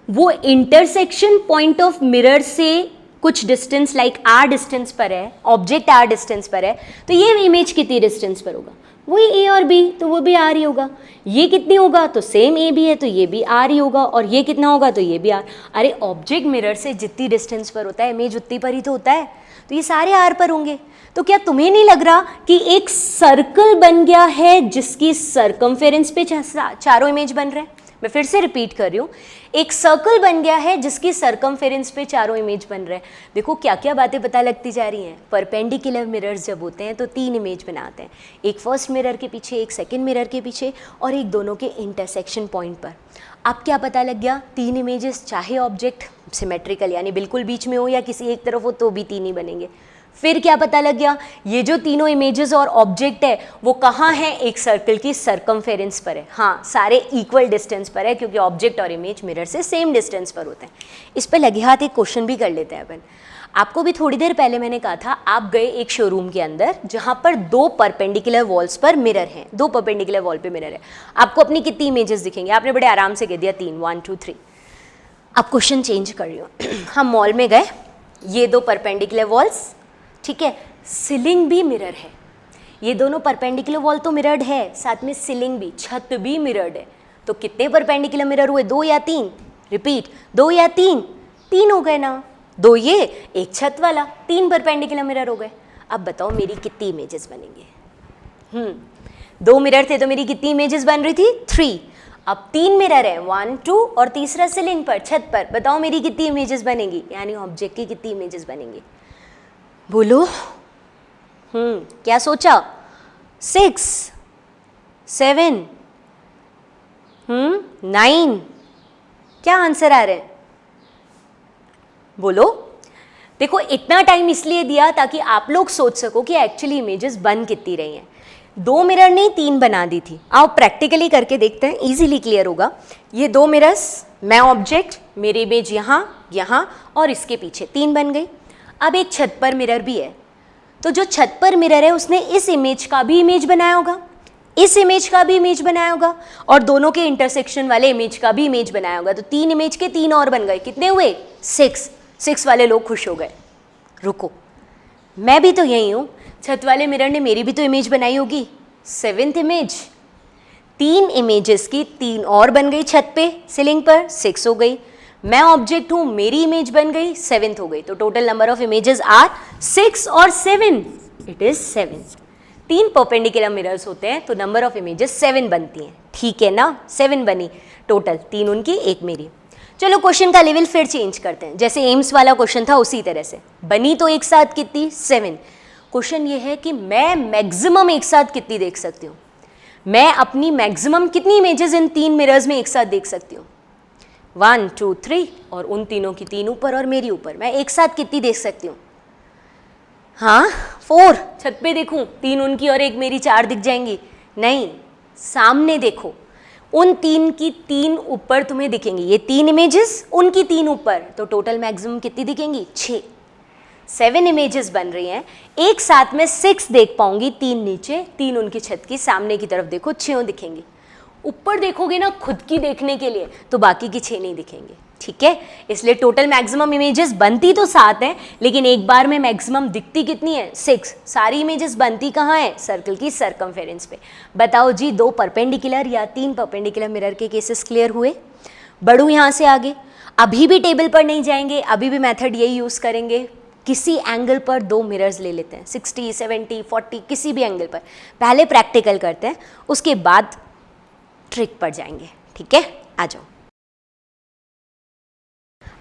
[SPEAKER 1] वो इंटरसेक्शन पॉइंट ऑफ मिरर से कुछ डिस्टेंस लाइक r डिस्टेंस पर है, ऑब्जेक्ट r डिस्टेंस पर है, तो ये इमेज कितनी डिस्टेंस पर होगा? वही a और b, तो वो भी r ही होगा। ये कितनी होगा? तो सेम a भी है तो ये भी r ही होगा, और ये कितना होगा? तो ये भी r। अरे ऑब्जेक्ट मिरर से जितनी डिस्टेंस पर होता है इमेज उतनी पर ही तो होता है, तो ये सारे r पर होंगे। तो क्या तुम्हें नहीं लग रहा कि एक सर्कल बन गया है जिसकी सरकमफेरेंस पे चारों इमेज बन रहे हैं? मैं फिर से रिपीट कर रही हूँ, एक सर्कल बन गया है जिसकी सरकमफेरेंस पे चारों इमेज बन रहे हैं। देखो क्या क्या बातें पता लगती जा रही हैं। परपेंडिकुलर मिरर्स जब होते हैं तो 3 इमेज बनाते हैं, एक फर्स्ट मिरर के पीछे, एक सेकंड मिरर के पीछे और एक दोनों के इंटरसेक्शन पॉइंट पर। अब क्या पता लग गया? 3 इमेजेस, चाहे ऑब्जेक्ट सिमेट्रिकल यानी बिल्कुल बीच में हो या किसी एक तरफ हो तो भी 3 ही बनेंगे। फिर क्या पता लग गया? ये जो तीनों इमेजेस और ऑब्जेक्ट है वो कहाँ है? एक सर्कल की सरकमफेरेंस पर है। हाँ, सारे इक्वल डिस्टेंस पर है क्योंकि ऑब्जेक्ट और इमेज मिरर से सेम डिस्टेंस पर होते हैं। इस पे लगे हाथ एक क्वेश्चन भी कर लेते हैं अपन। आपको भी थोड़ी देर पहले मैंने कहा था, आप गए एक शोरूम के अंदर जहाँ पर 2 परपेंडिकुलर वॉल्स पर मिरर हैं, 2 परपेंडिकुलर वॉल पे मिरर है। आपको अपनी कितनी इमेजेस दिखेंगे? आपने बड़े आराम से कह दिया 3, 1 2 3। अब क्वेश्चन चेंज कर रही हूँ। हम मॉल में गए, ये 2 परपेंडिकुलर वॉल्स, ठीक है, सीलिंग भी मिरर है। ये दोनों परपेंडिकुलर वॉल तो मिरर्ड है, साथ में सीलिंग भी, छत भी मिरर्ड है। तो कितने परपेंडिकुलर मिरर हुए? 2 या 3? रिपीट, 2 या 3? 3 हो गए ना, 2 ये, एक छत वाला, 3 परपेंडिकुलर मिरर हो गए। अब बताओ मेरी कितनी इमेजेस बनेंगे? 2 मिरर थे तो मेरी कितनी इमेजेस बन रही थी? 3। अब 3 मिरर है, 1 2 और तीसरा सीलिंग पर, छत पर। बताओ मेरी कितनी इमेजेस बनेंगी, यानी ऑब्जेक्ट की कितनी इमेजेस बनेंगी? बोलो। क्या सोचा? 6 7 9? क्या आंसर आ रहे हैं? बोलो। देखो इतना टाइम इसलिए दिया ताकि आप लोग सोच सको कि एक्चुअली इमेजेस बन कितनी रही हैं। 2 मिरर नहीं 3 बना दी थी। आओ प्रैक्टिकली करके देखते हैं, इजीली क्लियर होगा। ये 2 मिरर्स, मैं ऑब्जेक्ट, मेरी इमेज यहाँ, यहाँ और इसके पीछे, 3 बन गई। अब एक छत पर मिरर भी है, तो जो छत पर मिरर है उसने इस इमेज का भी इमेज बनाया होगा, इस इमेज का भी इमेज बनाया होगा और दोनों के इंटरसेक्शन वाले इमेज का भी इमेज बनाया होगा। तो 3 इमेज के 3 और बन गए। कितने हुए? 6 वाले लोग खुश हो गए। रुको, मैं भी तो यही हूँ, छत वाले मिरर ने मेरी भी तो इमेज बनाई होगी, 7th इमेज। 3 इमेजेस की 3 और बन गई छत पे, सीलिंग पर, 6 हो गई। मैं ऑब्जेक्ट हूं, मेरी इमेज बन गई, 7th हो गई। तो total number of images are 6 और 7, इट इज 7। 3 परपेंडिकुलर मिरर्स होते हैं तो नंबर ऑफ इमेजेस 7 बनती हैं, ठीक है ना? 7 बनी टोटल, 3 उनकी 1 मेरी। चलो क्वेश्चन का लेवल फिर चेंज करते हैं, जैसे एम्स वाला क्वेश्चन था उसी तरह से। बनी तो एक साथ कितनी? 7। क्वेश्चन ये है कि मैं मैक्सिमम एक साथ कितनी देख सकती हूँ? मैं अपनी मैक्सिमम कितनी इमेजेस इन 3 मिरर्स में एक साथ देख सकती हूँ? 1 2 3 और उन तीनों की 3 ऊपर और मेरी ऊपर, मैं एक साथ कितनी देख सकती हूँ? हाँ 4। छत पे देखूं, 3 उनकी और 1 मेरी, 4 दिख जाएंगी? नहीं, सामने देखो, उन 3 की 3 ऊपर तुम्हें दिखेंगी। ये 3 इमेजेस, उनकी 3 ऊपर, तो टोटल मैक्सिमम कितनी दिखेंगी? 6। 7 इमेजेस बन रही हैं, एक साथ में 6 देख पाऊंगी, 3 नीचे, 3 उनकी छत की सामने की तरफ देखो, 6 दिखेंगी। ऊपर देखोगे ना खुद की देखने के लिए, तो बाकी की 6 नहीं दिखेंगे, ठीक है? इसलिए टोटल मैक्सिमम इमेजेस बनती तो 7 है, लेकिन एक बार में मैक्सिमम दिखती कितनी है? 6। सारी इमेजेस बनती कहाँ है? सर्कल की सरकमफेरेंस पे। बताओ जी, 2 परपेंडिकुलर या 3 परपेंडिकुलर मिरर के केसेस क्लियर हुए? बढ़ू यहाँ से आगे, अभी भी टेबल पर नहीं जाएंगे, अभी भी मेथड यही यूज़ करेंगे। किसी एंगल पर 2 मिरर्स ले लेते हैं, 60 70 40, किसी भी एंगल पर। पहले प्रैक्टिकल करते हैं, उसके बाद ट्रिक पर जाएंगे, ठीक है? आ जाओ।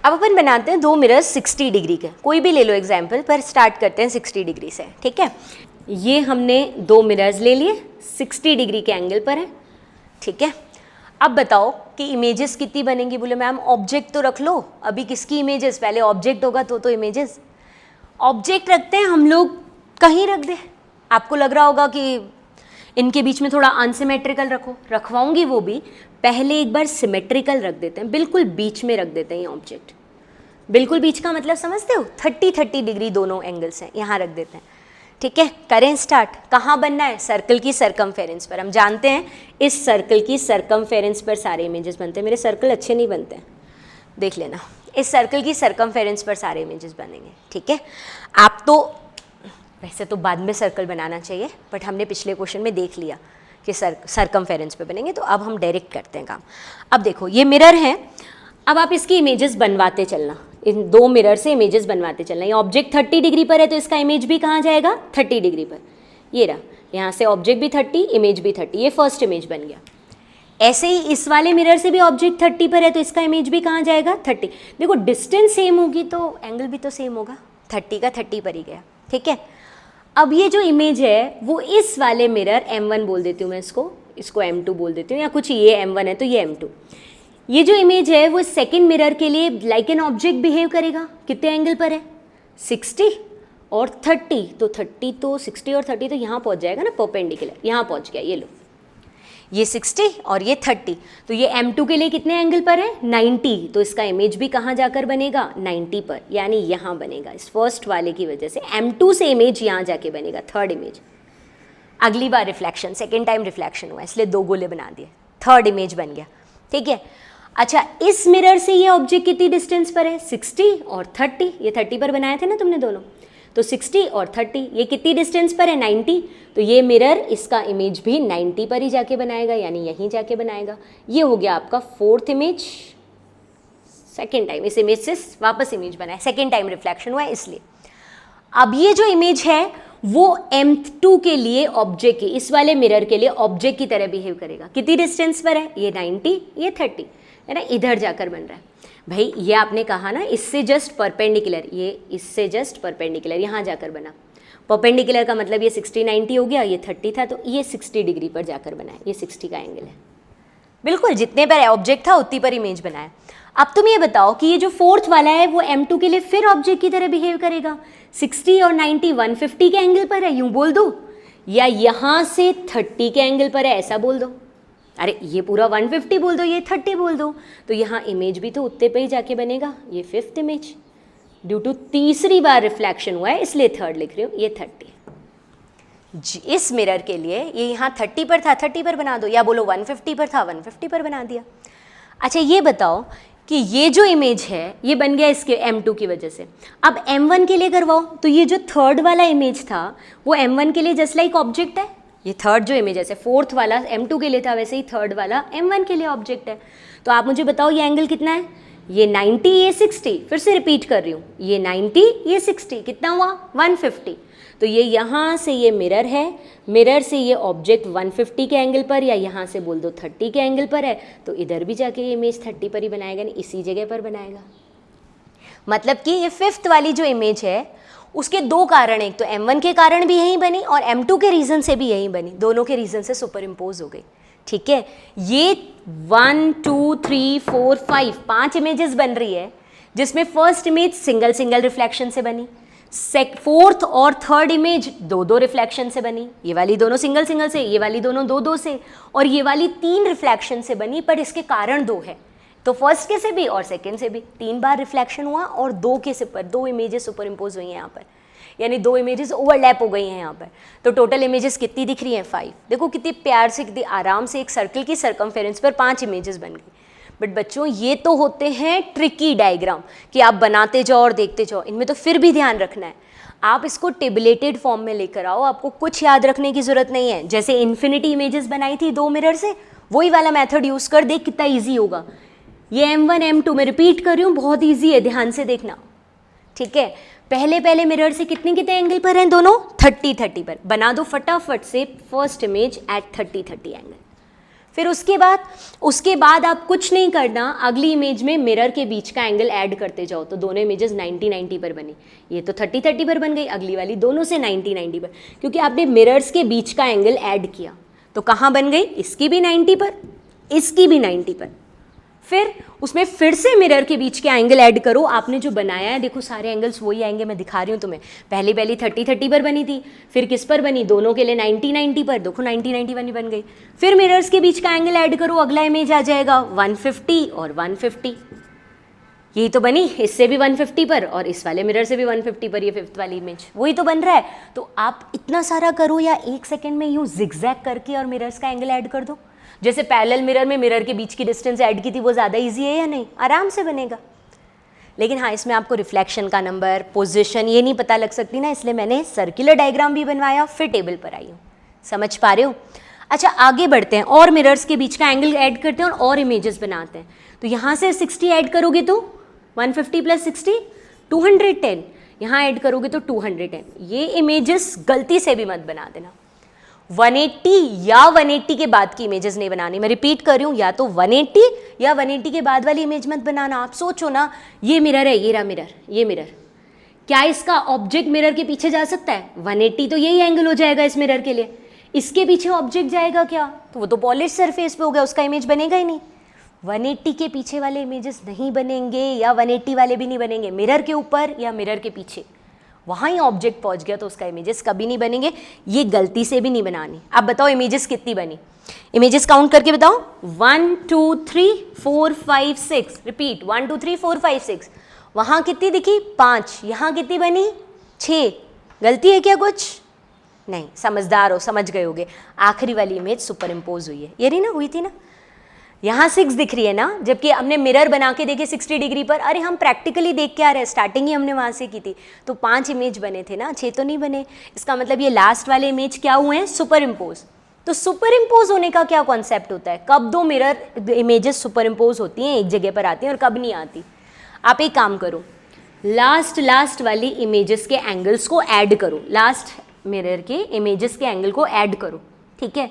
[SPEAKER 1] अब अपन बनाते हैं दो मिरर्स 60 डिग्री के, कोई भी ले लो एग्जाम्पल, पर स्टार्ट करते हैं 60 डिग्री से, ठीक है। ये हमने दो मिरर्स ले लिए, 60 डिग्री के एंगल पर है, ठीक है। अब बताओ कि इमेजेस कितनी बनेंगी। बोले मैम ऑब्जेक्ट तो रख लो, अभी किसकी इमेजेस, पहले ऑब्जेक्ट होगा तो इमेजेस। ऑब्जेक्ट रखते हैं हम लोग, कहीं रख दे। आपको लग रहा होगा कि इनके बीच में थोड़ा अनसिमेट्रिकल रखो, रखवाऊंगी वो भी, पहले एक बार सिमेट्रिकल रख देते हैं, बिल्कुल बीच में रख देते हैं ये ऑब्जेक्ट। बिल्कुल बीच का मतलब समझते हो, 30 डिग्री दोनों एंगल्स हैं, यहाँ रख देते हैं, ठीक है। करें स्टार्ट। कहाँ बनना है, सर्कल की सरकमफेरेंस पर। हम जानते हैं इस सर्कल की सरकमफेरेंस पर सारे इमेजेस बनते हैं। मेरे सर्कल अच्छे नहीं बनते हैं, देख लेना, इस सर्कल की सरकमफेरेंस पर सारे इमेजेस बनेंगे, ठीक है। आप तो वैसे तो बाद में सर्कल बनाना चाहिए, बट हमने पिछले क्वेश्चन में देख लिया कि सरकमफेरेंस पे बनेंगे, तो अब हम डायरेक्ट करते हैं काम। अब देखो ये मिरर है, अब आप इसकी इमेजेस बनवाते चलना, इन दो मिरर से इमेजेस बनवाते चलना। ये ऑब्जेक्ट 30 डिग्री पर है तो इसका इमेज भी कहाँ जाएगा, 30 डिग्री पर। ये रहा, यहाँ से ऑब्जेक्ट भी 30, इमेज भी 30, ये फर्स्ट इमेज बन गया। ऐसे ही इस वाले मिरर से भी ऑब्जेक्ट 30 पर है तो इसका इमेज भी कहाँ जाएगा, 30। देखो डिस्टेंस सेम होगी तो एंगल भी तो सेम होगा, 30 का 30 पर ही गया, ठीक है। अब ये जो इमेज है वो इस वाले मिरर M1 बोल देती हूँ मैं, इसको M2 बोल देती हूँ, या कुछ ये M1 है तो ये M2। ये जो इमेज है वो सेकंड मिरर के लिए लाइक एन ऑब्जेक्ट बिहेव करेगा। कितने एंगल पर है, 60 और 30, तो 30 तो 60 और 30 तो यहाँ पहुँच जाएगा ना, परपेंडिकुलर, यहाँ पहुँच गया। ये लो, ये 60 और ये 30, तो ये M2 के लिए कितने एंगल पर है, 90, तो इसका इमेज भी कहाँ जाकर बनेगा, 90 पर, यानी यहाँ बनेगा। इस फर्स्ट वाले की वजह से M2 से इमेज यहाँ जाके बनेगा, थर्ड इमेज। अगली बार रिफ्लेक्शन, सेकेंड टाइम रिफ्लेक्शन हुआ इसलिए दो गोले बना दिए, थर्ड इमेज बन गया, ठीक है। अच्छा, इस मिरर से ये ऑब्जेक्ट कितनी डिस्टेंस पर है, 60 और 30, ये 30 पर बनाए थे ना तुमने दोनों, तो 60 और 30, ये कितनी डिस्टेंस पर है, 90, तो ये मिरर इसका इमेज भी 90 पर ही जाके बनाएगा, यानी यहीं जाके बनाएगा। ये हो गया आपका फोर्थ इमेज, सेकेंड टाइम इस इमेज से वापस इमेज बनाए, सेकेंड टाइम रिफ्लेक्शन हुआ है इसलिए। अब ये जो इमेज है वो M2 के लिए ऑब्जेक्ट की, इस वाले मिरर के लिए ऑब्जेक्ट की तरह बिहेव करेगा। कितनी डिस्टेंस पर है, ये 90, ये 30, है ना, इधर जाकर बन रहा है। भाई ये आपने कहा ना इससे जस्ट परपेंडिकुलर, ये इससे जस्ट परपेंडिकुलर यहाँ जाकर बना। परपेंडिकुलर का मतलब ये 60 90 हो गया, ये 30 था तो ये 60 डिग्री पर जाकर बनाया, ये 60 का एंगल है। बिल्कुल जितने पर ऑब्जेक्ट था उतनी पर इमेज बनाया। अब तुम ये बताओ कि ये जो फोर्थ वाला है वो M2 के लिए फिर ऑब्जेक्ट की तरह बिहेव करेगा। 60 और 90 150 के एंगल पर है, यूँ बोल दो, या यहाँ से 30 के एंगल पर है, ऐसा बोल दो। अरे ये पूरा 150 बोल दो, ये 30 बोल दो, तो यहाँ इमेज भी तो उतने पे ही जाके बनेगा। ये फिफ्थ इमेज, ड्यू टू तीसरी बार रिफ्लेक्शन हुआ है इसलिए थर्ड लिख रही हूँ, ये 30। इस मिरर के लिए ये यहाँ 30 पर था, 30 पर बना दो, या बोलो 150 पर था, 150 पर बना दिया। अच्छा ये बताओ कि ये जो इमेज है ये बन गया इसके M2 की वजह से। अब M1 के लिए करवाओ, तो ये जो थर्ड वाला इमेज था वो M1 के लिए जस्ट लाइक ऑब्जेक्ट है। ये थर्ड जो इमेज जैसे फोर्थ वाला M2 के लिए था वैसे ही थर्ड वाला M1 के लिए ऑब्जेक्ट है। तो आप मुझे बताओ ये एंगल कितना है, ये 90, ये 60, फिर से रिपीट कर रही हूँ, ये 90, ये 60, कितना हुआ 150। तो ये यहाँ से ये मिरर है, मिरर से ये ऑब्जेक्ट 150 के एंगल पर, या यहाँ से बोल दो 30 के एंगल पर है, तो इधर भी जाके ये इमेज 30 पर ही बनाएगा, नहीं इसी जगह पर बनाएगा। मतलब कि ये फिफ्थ वाली जो इमेज है उसके दो कारण, एक तो M1 के कारण भी यहीं बनी और M2 के रीज़न से भी यहीं बनी, दोनों के रीज़न से सुपर इम्पोज हो गई। ठीक है, ये 1 2 3 4 5 5 इमेजेस बन रही है, जिसमें first image single single reflection से बनी, फोर्थ और थर्ड इमेज दो दो रिफ्लेक्शन से बनी, ये वाली दोनों सिंगल सिंगल से, ये वाली दोनों दो दो से, और ये वाली 3 रिफ्लेक्शन से बनी। पर इसके कारण 2 है, तो फर्स्ट के से भी और सेकंड से भी 3 बार रिफ्लेक्शन हुआ और 2 के से पर 2 इमेजेस सुपर इम्पोज हुई हैं यहाँ पर, यानी 2 इमेजेस ओवरलैप हो गई हैं यहाँ पर। तो टोटल इमेजेस कितनी दिख रही हैं 5। देखो कितनी प्यार से, कितनी आराम से एक सर्कल की सरकमफेरेंस पर 5 इमेजेस बन गई। बट बच्चों ये तो होते हैं ट्रिकी डायग्राम कि आप बनाते जाओ और देखते जाओ, इनमें तो फिर भी ध्यान रखना है, आप इसको टेबलेटेड फॉर्म में लेकर आओ, आपको कुछ याद रखने की जरूरत नहीं है। जैसे इन्फिनिटी इमेजेस बनाई थी 2 मिरर से, वही वाला मेथड यूज़ कर, देख कितना ईजी होगा। ये M1 M2 में रिपीट कर रही हूँ, बहुत ईजी है, ध्यान से देखना। ठीक है, पहले मिरर से कितने कितने एंगल पर हैं दोनों, 30 30 पर। बना दो फटाफट से फर्स्ट इमेज एट 30 30 एंगल, फिर उसके बाद आप कुछ नहीं करना, अगली इमेज में मिरर के बीच का एंगल ऐड करते जाओ, तो दोनों इमेजेस 90-90 पर बनी। ये तो 30-30 पर बन गई, अगली वाली दोनों से 90-90 पर, क्योंकि आपने मिरर्स के बीच का एंगल ऐड किया। तो कहाँ बन गई? इसकी भी 90 पर, इसकी भी 90 पर। फिर उसमें फिर से मिरर के बीच के एंगल ऐड करो। आपने जो बनाया है, देखो सारे एंगल्स वही आएंगे, मैं दिखा रही हूँ तुम्हें। पहली 30-30 पर बनी थी, फिर किस पर बनी? दोनों के लिए 90-90 पर, देखो 90-90 बन गई। फिर मिरर्स के बीच का एंगल ऐड करो, अगला इमेज आ जाएगा 150 और 150। यही तो बनी, इससे भी 150 पर और इस वाले मिरर से भी 150 पर, ये फिफ्थ वाली इमेज वही तो बन रहा है। तो आप इतना सारा करो या 1 सेकेंड में यूँ जिगजैग करके और मिरर्स का एंगल ऐड कर दो। जैसे पैरेलल मिरर में मिरर के बीच की डिस्टेंस ऐड की थी, वो ज़्यादा इजी है या नहीं? आराम से बनेगा। लेकिन हाँ, इसमें आपको रिफ्लेक्शन का नंबर, पोजीशन ये नहीं पता लग सकती ना, इसलिए मैंने सर्कुलर डायग्राम भी बनवाया, फिर टेबल पर आई हूँ। समझ पा रहे हो? अच्छा, आगे बढ़ते हैं और मिरर्स के बीच का एंगल ऐड करते हैं और इमेजेस बनाते हैं। तो यहाँ से 60 ऐड करोगे तो 150 + 60 210, यहाँ ऐड करोगे तो 210। ये इमेजेस गलती से भी मत बना देना। 180 या 180 के बाद की इमेजेस नहीं बनानी। मैं रिपीट कर रही हूँ, या तो 180 या 180 के बाद वाली इमेज मत बनाना। आप सोचो ना, ये मिरर है, ये रहा मिरर, ये मिरर, क्या इसका ऑब्जेक्ट मिरर के पीछे जा सकता है? 180 तो यही एंगल हो जाएगा इस मिरर के लिए। इसके पीछे ऑब्जेक्ट जाएगा क्या? तो वो तो पॉलिश सरफेस पे हो गया, उसका इमेज बनेगा ही नहीं। 180 के पीछे वाले इमेजेस नहीं बनेंगे, या 180 वाले भी नहीं बनेंगे। मिरर के ऊपर या मिरर के पीछे, वहाँ ही ऑब्जेक्ट पहुँच गया तो उसका इमेजेस कभी नहीं बनेंगे। ये गलती से भी नहीं बनानी। अब बताओ इमेजेस कितनी बनी? इमेजेस काउंट करके बताओ। 1 2 3 4 5 6। रिपीट, 1 2 3 4 5 6। वहाँ कितनी दिखी? 5। यहाँ कितनी बनी? 6। गलती है क्या कुछ? नहीं, समझदार हो, समझ गए होगे। आखिरी वाली इमेज सुपर इम्पोज हुई है, ये रही ना, हुई थी ना। यहाँ 6 दिख रही है ना, जबकि हमने मिरर बना के देखे 60 डिग्री पर। अरे हम प्रैक्टिकली देख के आ रहे हैं, स्टार्टिंग ही हमने वहाँ से की थी। तो 5 इमेज बने थे ना, 6 तो नहीं बने। इसका मतलब ये लास्ट वाले इमेज क्या हुए हैं? Super impose. तो सुपर इम्पोज होने का क्या कॉन्सेप्ट होता है? कब दो मिरर इमेजेस सुपर इम्पोज होती हैं, एक जगह पर आती हैं, और कब नहीं आती? आप एक काम करो, लास्ट वाली इमेजेस के एंगल्स को ऐड करो, लास्ट मिरर के इमेजेस के एंगल को ऐड करो, ठीक है?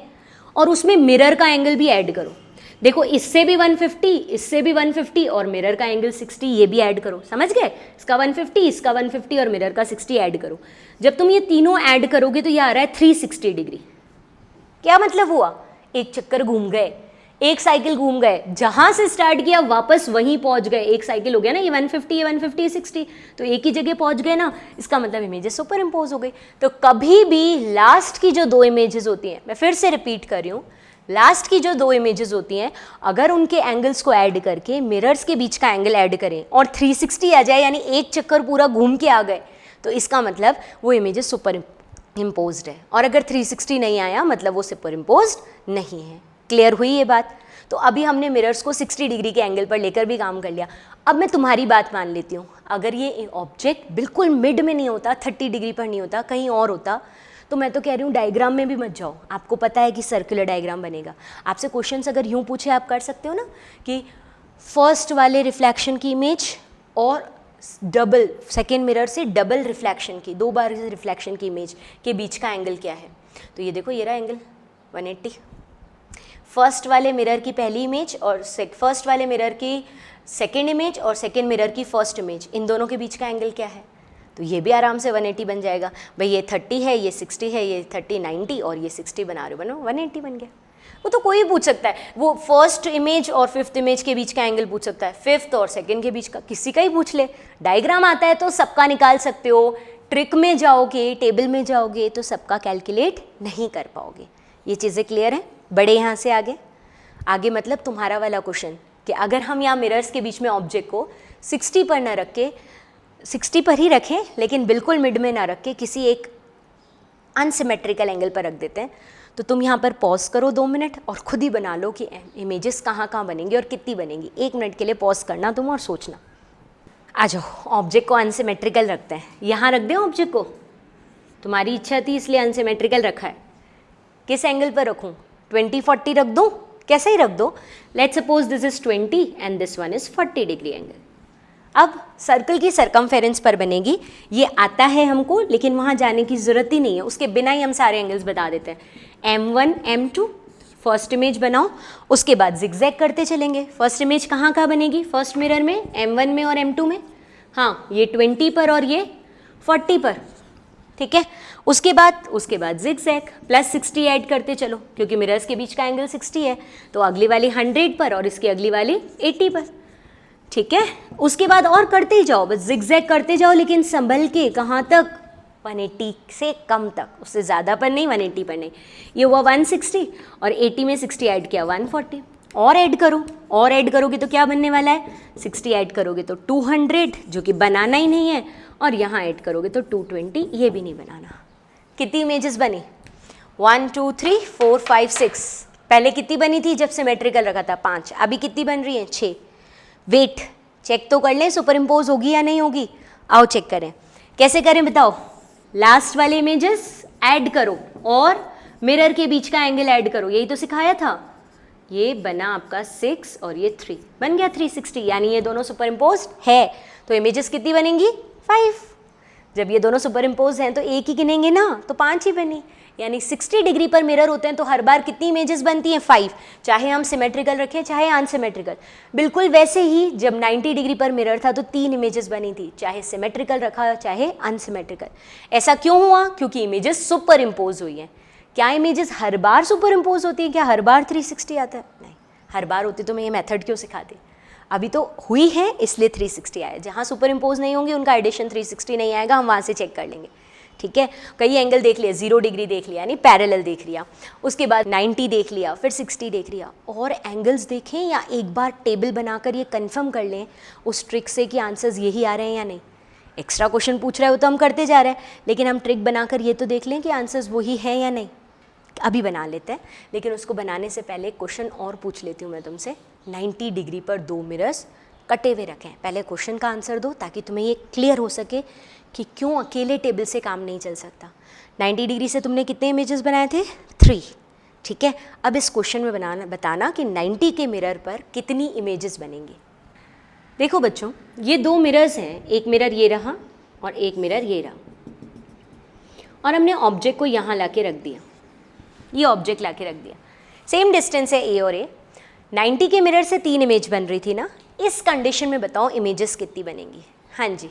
[SPEAKER 1] और उसमें मिरर का एंगल भी ऐड करो। देखो, इससे भी 150, इससे भी 150 और मिरर का एंगल 60, ये भी ऐड करो। समझ गए? इसका 150, इसका 150 और मिरर का 60 ऐड करो। जब तुम ये तीनों ऐड करोगे तो ये आ रहा है 360 डिग्री। क्या मतलब हुआ? एक चक्कर घूम गए, एक साइकिल घूम गए, जहां से स्टार्ट किया वापस वहीं पहुंच गए। एक साइकिल हो गया ना, ये 150, ये 150, 60, तो एक ही जगह पहुंच गए ना। इसका मतलब इमेजेस सुपर इम्पोज हो गई। तो कभी भी लास्ट की जो 2 इमेजेस होती हैं, मैं फिर से रिपीट कर रही हूँ, लास्ट की जो 2 इमेजेस होती हैं, अगर उनके एंगल्स को ऐड करके मिरर्स के बीच का एंगल ऐड करें और 360 आ जाए, यानी एक चक्कर पूरा घूम के आ गए, तो इसका मतलब वो इमेजेस सुपर इम्पोज्ड है। और अगर 360 नहीं आया, मतलब वो सुपर इम्पोज्ड नहीं है। क्लियर हुई ये बात? तो अभी हमने मिरर्स को 60 डिग्री के एंगल पर लेकर भी काम कर लिया। अब मैं तुम्हारी बात मान लेती हूँ, अगर ये ऑब्जेक्ट बिल्कुल मिड में नहीं होता, 30 डिग्री पर नहीं होता, कहीं और होता, तो मैं तो कह रही हूँ डायग्राम में भी मत जाओ। आपको पता है कि सर्कुलर डायग्राम बनेगा। आपसे क्वेश्चंस अगर यूँ पूछे, आप कर सकते हो ना कि फर्स्ट वाले रिफ्लेक्शन की इमेज और डबल, सेकेंड मिरर से डबल रिफ्लेक्शन की, 2 बार रिफ्लेक्शन की इमेज के बीच का एंगल क्या है? तो ये देखो, ये रहा एंगल 180। फर्स्ट वाले मिरर की पहली इमेज और फर्स्ट वाले मिरर की सेकेंड इमेज और सेकेंड मिरर की फर्स्ट इमेज, इन दोनों के बीच का एंगल क्या है? तो ये भी आराम से 180 बन जाएगा। भाई ये 30 है, ये 60 है, ये 30 90 और ये 60 बना रहे हो, बनो 180 बन गया। वो तो कोई पूछ सकता है, वो फर्स्ट इमेज और फिफ्थ इमेज के बीच का एंगल पूछ सकता है, फिफ्थ और सेकेंड के बीच का, किसी का ही पूछ ले। डायग्राम आता है तो सबका निकाल सकते हो। ट्रिक में जाओगे, टेबल में जाओगे तो सबका कैलकुलेट नहीं कर पाओगे। ये चीज़ें क्लियर हैं? बड़े यहाँ से आगे मतलब तुम्हारा वाला क्वेश्चन कि अगर हम यहाँ मिरर्स के बीच में ऑब्जेक्ट को 60 पर न रख के, 60 पर ही रखें लेकिन बिल्कुल मिड में ना रख के किसी एक अनसिमेट्रिकल एंगल पर रख देते हैं, तो तुम यहाँ पर पॉज करो 2 मिनट और खुद ही बना लो कि इमेजेस कहाँ कहाँ बनेंगी और कितनी बनेंगी। 1 मिनट के लिए पॉज करना तुम और सोचना। आ जाओ, ऑब्जेक्ट को अनसिमेट्रिकल रखते हैं। यहाँ रख दें ऑब्जेक्ट को, तुम्हारी इच्छा थी इसलिए अनसिमेट्रिकल रखा है। किस एंगल पर रखूँ? 20 40 रख दूँ? कैसे ही रख दो। Let suppose this is 20 and this one is 40 degree angle. अब सर्कल की सरकमफेरेंस पर बनेगी। ये आता है हमको, लेकिन वहाँ जाने की ज़रूरत ही नहीं है, उसके बिना ही हम सारे एंगल्स बता देते हैं। M1 M2 फर्स्ट इमेज बनाओ, उसके बाद जिगजैग करते चलेंगे। फर्स्ट इमेज कहाँ कहाँ बनेगी? फर्स्ट मिरर में, M1 में और M2 में। हाँ, ये 20 पर और ये 40 पर, ठीक है। उसके बाद जिगजैग प्लस 60 ऐड करते चलो, क्योंकि मिरर्स के बीच का एंगल 60 है, तो अगली वाली 100 पर और इसकी अगली वाली 80 पर, ठीक है। उसके बाद और करते ही जाओ, बस जिगजैग करते जाओ, लेकिन संभल के। कहाँ तक? 180 से कम तक, उससे ज़्यादा पर नहीं, 180 पर नहीं। ये हुआ 160 और 80 में 60 ऐड किया 140। और ऐड करो, और ऐड करोगे तो क्या बनने वाला है? 60 ऐड करोगे तो 200, जो कि बनाना ही नहीं है, और यहाँ ऐड करोगे तो 220, ये भी नहीं बनाना। कितनी इमेजेस बनी? 1 2 3 4 5 6। पहले कितनी बनी थी जब सिमेट्रिकल रखा था? 5। अभी कितनी बन रही है? 6। वेट चेक तो कर लें, सुपर इम्पोज होगी या नहीं होगी। आओ चेक करें। कैसे करें बताओ? लास्ट वाले इमेजेस ऐड करो और मिरर के बीच का एंगल ऐड करो, यही तो सिखाया था। ये बना आपका 6 और ये 3, बन गया 360, यानी ये दोनों सुपर इम्पोज है। तो इमेजेस कितनी बनेंगी? 5। जब ये दोनों सुपर इम्पोज हैं तो एक ही गिनेंगे ना, तो 5 ही बनी। यानी 60 डिग्री पर मिरर होते हैं तो हर बार कितनी इमेजेस बनती हैं? 5, चाहे हम सिमेट्रिकल रखें चाहे अनसिमेट्रिकल। बिल्कुल वैसे ही जब 90 डिग्री पर मिरर था तो 3 इमेजेस बनी थी, चाहे सिमेट्रिकल रखा चाहे अनसिमेट्रिकल। ऐसा क्यों हुआ? क्योंकि इमेजेस सुपर इम्पोज हुई हैं। क्या इमेजेस हर बार सुपर इम्पोज होती हैं? क्या हर बार 360 आता है? नहीं, हर बार होती तो मैं ये मेथड क्यों सिखाती। अभी तो हुई है इसलिए 360 आया। जहाँ सुपर इम्पोज नहीं होंगी उनका एडिशन 360 नहीं आएगा, हम वहाँ से चेक कर लेंगे, ठीक है। कई एंगल देख लिया, 0 डिग्री देख लिया यानी पैरेलल देख लिया, उसके बाद 90 देख लिया, फिर 60 देख लिया। और एंगल्स देखें या एक बार टेबल बनाकर ये कंफर्म कर लें उस ट्रिक से कि आंसर्स यही आ रहे हैं या नहीं। एक्स्ट्रा क्वेश्चन पूछ रहा है वो तो हम करते जा रहे हैं, लेकिन हम ट्रिक बनाकर ये तो देख लें कि आंसर्स वही हैं या नहीं। अभी बना लेते हैं, लेकिन उसको बनाने से पहले क्वेश्चन और पूछ लेती हूँ मैं तुमसे। 90 डिग्री पर 2 मिरर्स कटे हुए रखें। पहले क्वेश्चन का आंसर दो ताकि तुम्हें ये क्लियर हो सके कि क्यों अकेले टेबल से काम नहीं चल सकता। 90 डिग्री से तुमने कितने इमेजेस बनाए थे? 3, ठीक है। अब इस क्वेश्चन में बताना कि 90 के मिरर पर कितनी इमेजेस बनेंगी। देखो बच्चों, ये 2 मिरर्स हैं, एक मिरर ये रहा और एक मिरर ये रहा, और हमने ऑब्जेक्ट को यहाँ ला के रख दिया, ये ऑब्जेक्ट ला के रख दिया। सेम डिस्टेंस है ए और ए। 90 के मिरर से 3 इमेज बन रही थी ना। इस कंडीशन में बताओ इमेजेस कितनी बनेंगी? हाँ जी,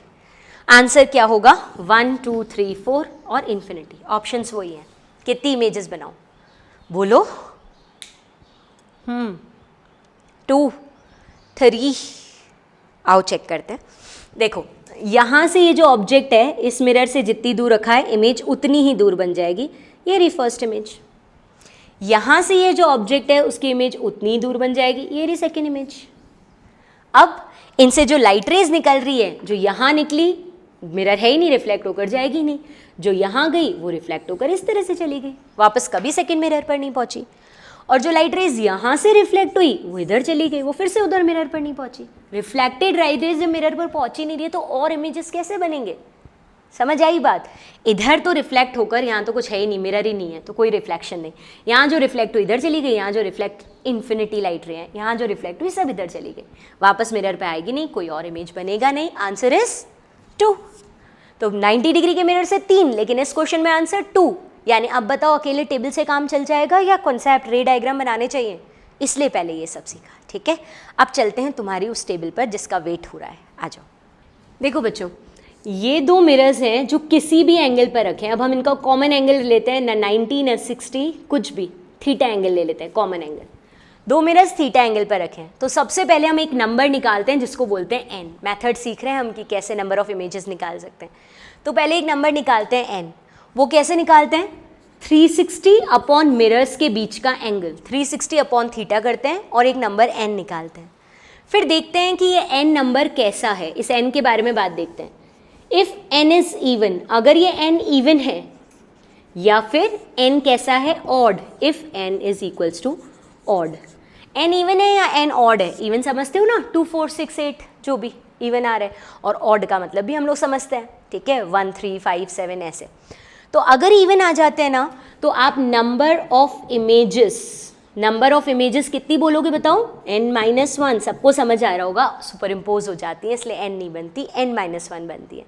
[SPEAKER 1] आंसर क्या होगा? 1 2 3 4 और इन्फिनिटी। ऑप्शंस वही हैं। कितनी इमेजेस बनाओ? बोलो। 2 3। आओ चेक करते हैं। देखो, यहाँ से ये जो ऑब्जेक्ट है इस मिरर से जितनी दूर रखा है इमेज उतनी ही दूर बन जाएगी। ये रही फर्स्ट इमेज। यहाँ से ये जो ऑब्जेक्ट है उसकी इमेज उतनी दूर बन जाएगी। ये रही सेकेंड इमेज। अब इनसे जो लाइट रेज निकल रही है, जो यहाँ निकली, मिरर है ही नहीं, रिफ्लेक्ट होकर जाएगी नहीं, जो यहाँ गई वो रिफ्लेक्ट होकर इस तरह से चली गई, वापस कभी सेकेंड मिरर पर नहीं पहुँची। और जो लाइट रेज यहाँ से रिफ्लेक्ट हुई वो इधर चली गई, वो फिर से उधर मिरर पर नहीं पहुँची। रिफ्लेक्टेड लाइट रेज जब मिरर पर पहुँच ही नहीं रही है तो और इमेजेस कैसे बनेंगे? समझ आई बात? इधर तो रिफ्लेक्ट होकर, यहाँ तो कुछ है ही नहीं, मिरर ही नहीं है तो कोई रिफ्लेक्शन नहीं। यहाँ जो रिफ्लेक्ट हुई इधर चली गई, यहाँ जो रिफ्लेक्ट इन्फिनिटी लाइट रे है, यहाँ जो रिफ्लेक्ट हुई सब इधर चली गई, वापस मिरर पे आएगी नहीं, कोई और इमेज बनेगा नहीं। Answer is 2। तो 90 डिग्री के मिरर से 3, लेकिन इस क्वेश्चन में आंसर 2। यानी अब बताओ अकेले टेबल से काम चल जाएगा या कॉन्सेप्ट रे डायग्राम बनाने चाहिए? इसलिए पहले ये सब सीखा, ठीक है। अब चलते हैं तुम्हारी उस टेबल पर जिसका वेट हो रहा है। आ जाओ। देखो बच्चों, ये 2 मिरर्स हैं जो किसी भी एंगल पर रखें। अब हम इनका कॉमन एंगल लेते हैं, ना 90 ना 60, कुछ भी, थीटा एंगल ले लेते हैं common angle. 2 mirrors theta angle पर रखें तो सबसे पहले हम एक नंबर निकालते हैं जिसको बोलते हैं n। मेथड सीख रहे हैं हम कि कैसे नंबर ऑफ इमेजेस निकाल सकते हैं। तो पहले एक नंबर निकालते हैं n। वो कैसे निकालते हैं? 360 अपॉन मिरर्स के बीच का एंगल, 360 अपॉन थीटा करते हैं और एक नंबर n निकालते हैं। फिर देखते हैं कि ये n नंबर कैसा है, इस n के बारे में बात देखते हैं। इफ़ n इज इवन, अगर ये n इवन है, या फिर n कैसा है? Odd. If n is equals to odd. n even है या n ऑड है? इवन समझते हो ना, 2 4 6 8 जो भी इवन आ रहा है, और ऑड का मतलब भी हम लोग समझते हैं, ठीक है, 1 3 5 7 ऐसे। तो अगर इवन आ जाते हैं ना तो आप नंबर ऑफ इमेजेस कितनी बोलोगे बताओ? n-1। सबको समझ आ रहा होगा, सुपर इम्पोज हो जाती है इसलिए n नहीं बनती, n-1 बनती है।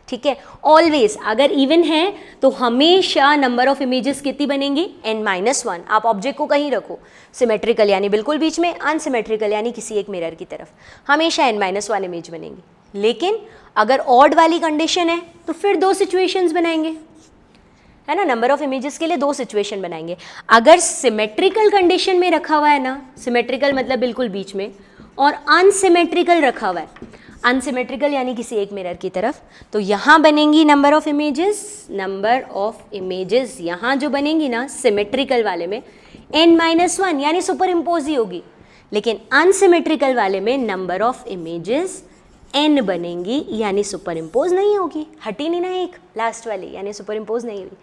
[SPEAKER 1] ठीक है। ऑलवेज अगर इवन है तो हमेशा नंबर ऑफ इमेजेस कितनी बनेंगी, n-1। आप ऑब्जेक्ट को कहीं रखो, सिमेट्रिकल यानी बिल्कुल बीच में, अनसिमेट्रिकल यानी किसी एक मिरर की तरफ, हमेशा n-1 इमेज बनेंगी। लेकिन अगर ऑड वाली कंडीशन है तो फिर दो सिचुएशंस बनाएंगे, है ना, नंबर ऑफ इमेजेस के लिए दो सिचुएशन बनाएंगे। अगर सिमेट्रिकल कंडीशन में रखा हुआ है ना, सिमेट्रिकल मतलब बिल्कुल बीच में, और अनसिमेट्रिकल रखा हुआ है, अनसिमेट्रिकल यानी किसी एक मिरर की तरफ, तो यहाँ बनेंगी नंबर ऑफ इमेजेस यहाँ जो बनेंगी ना सिमेट्रिकल वाले में n-1 यानी सुपर इम्पोज ही होगी, लेकिन अनसिमेट्रिकल वाले में नंबर ऑफ इमेजेस n बनेंगी यानी सुपर इम्पोज नहीं होगी, हटी नहीं ना एक लास्ट वाली, यानी सुपर इम्पोज नहीं हुई।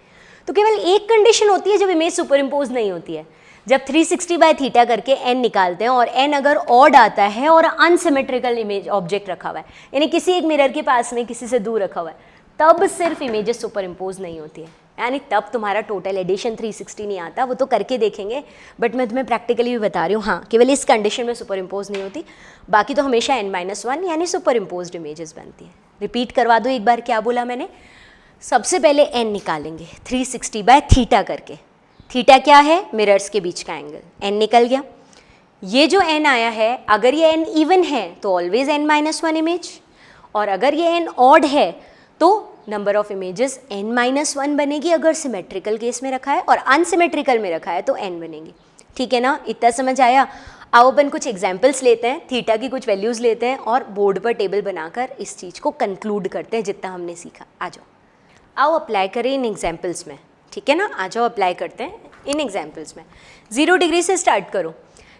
[SPEAKER 1] तो केवल एक कंडीशन होती है जब इमेज सुपर इम्पोज नहीं होती है, जब 360/θ करके n निकालते हैं और n अगर ऑड आता है और अनसिमेट्रिकल इमेज ऑब्जेक्ट रखा हुआ है, यानी किसी एक मिरर के पास में किसी से दूर रखा हुआ है, तब सिर्फ इमेजेस सुपर इम्पोज नहीं होती है, यानी तब तुम्हारा टोटल एडिशन 360 नहीं आता। वो तो करके देखेंगे, बट मैं तुम्हें प्रैक्टिकली भी बता रही हूँ। हाँ, केवल इस कंडीशन में सुपर इम्पोज नहीं होती, बाकी तो हमेशा n-1 यानी सुपर इम्पोज्ड इमेजेस बनती है। रिपीट करवा दो एक बार, क्या बोला मैंने। सबसे पहले n निकालेंगे 360/θ करके, थीटा क्या है, मिरर्स के बीच का एंगल, n निकल गया। ये जो n आया है, अगर ये n इवन है तो ऑलवेज n-1 इमेज, और अगर ये n ऑड है तो नंबर ऑफ इमेजेस n-1 बनेगी अगर सिमेट्रिकल केस में रखा है, और अनसिमेट्रिकल में रखा है तो n बनेगी। ठीक है ना, इतना समझ आया। आओ अपन कुछ एग्जाम्पल्स लेते हैं, थीटा की कुछ वैल्यूज़ लेते हैं और बोर्ड पर टेबल बनाकर इस चीज़ को कंक्लूड करते हैं जितना हमने सीखा। आ जाओ, आओ अप्लाई करें इन एग्जाम्पल्स में, ठीक है ना, आ जाओ अप्लाई करते हैं इन एग्जाम्पल्स में। 0 डिग्री से स्टार्ट करो।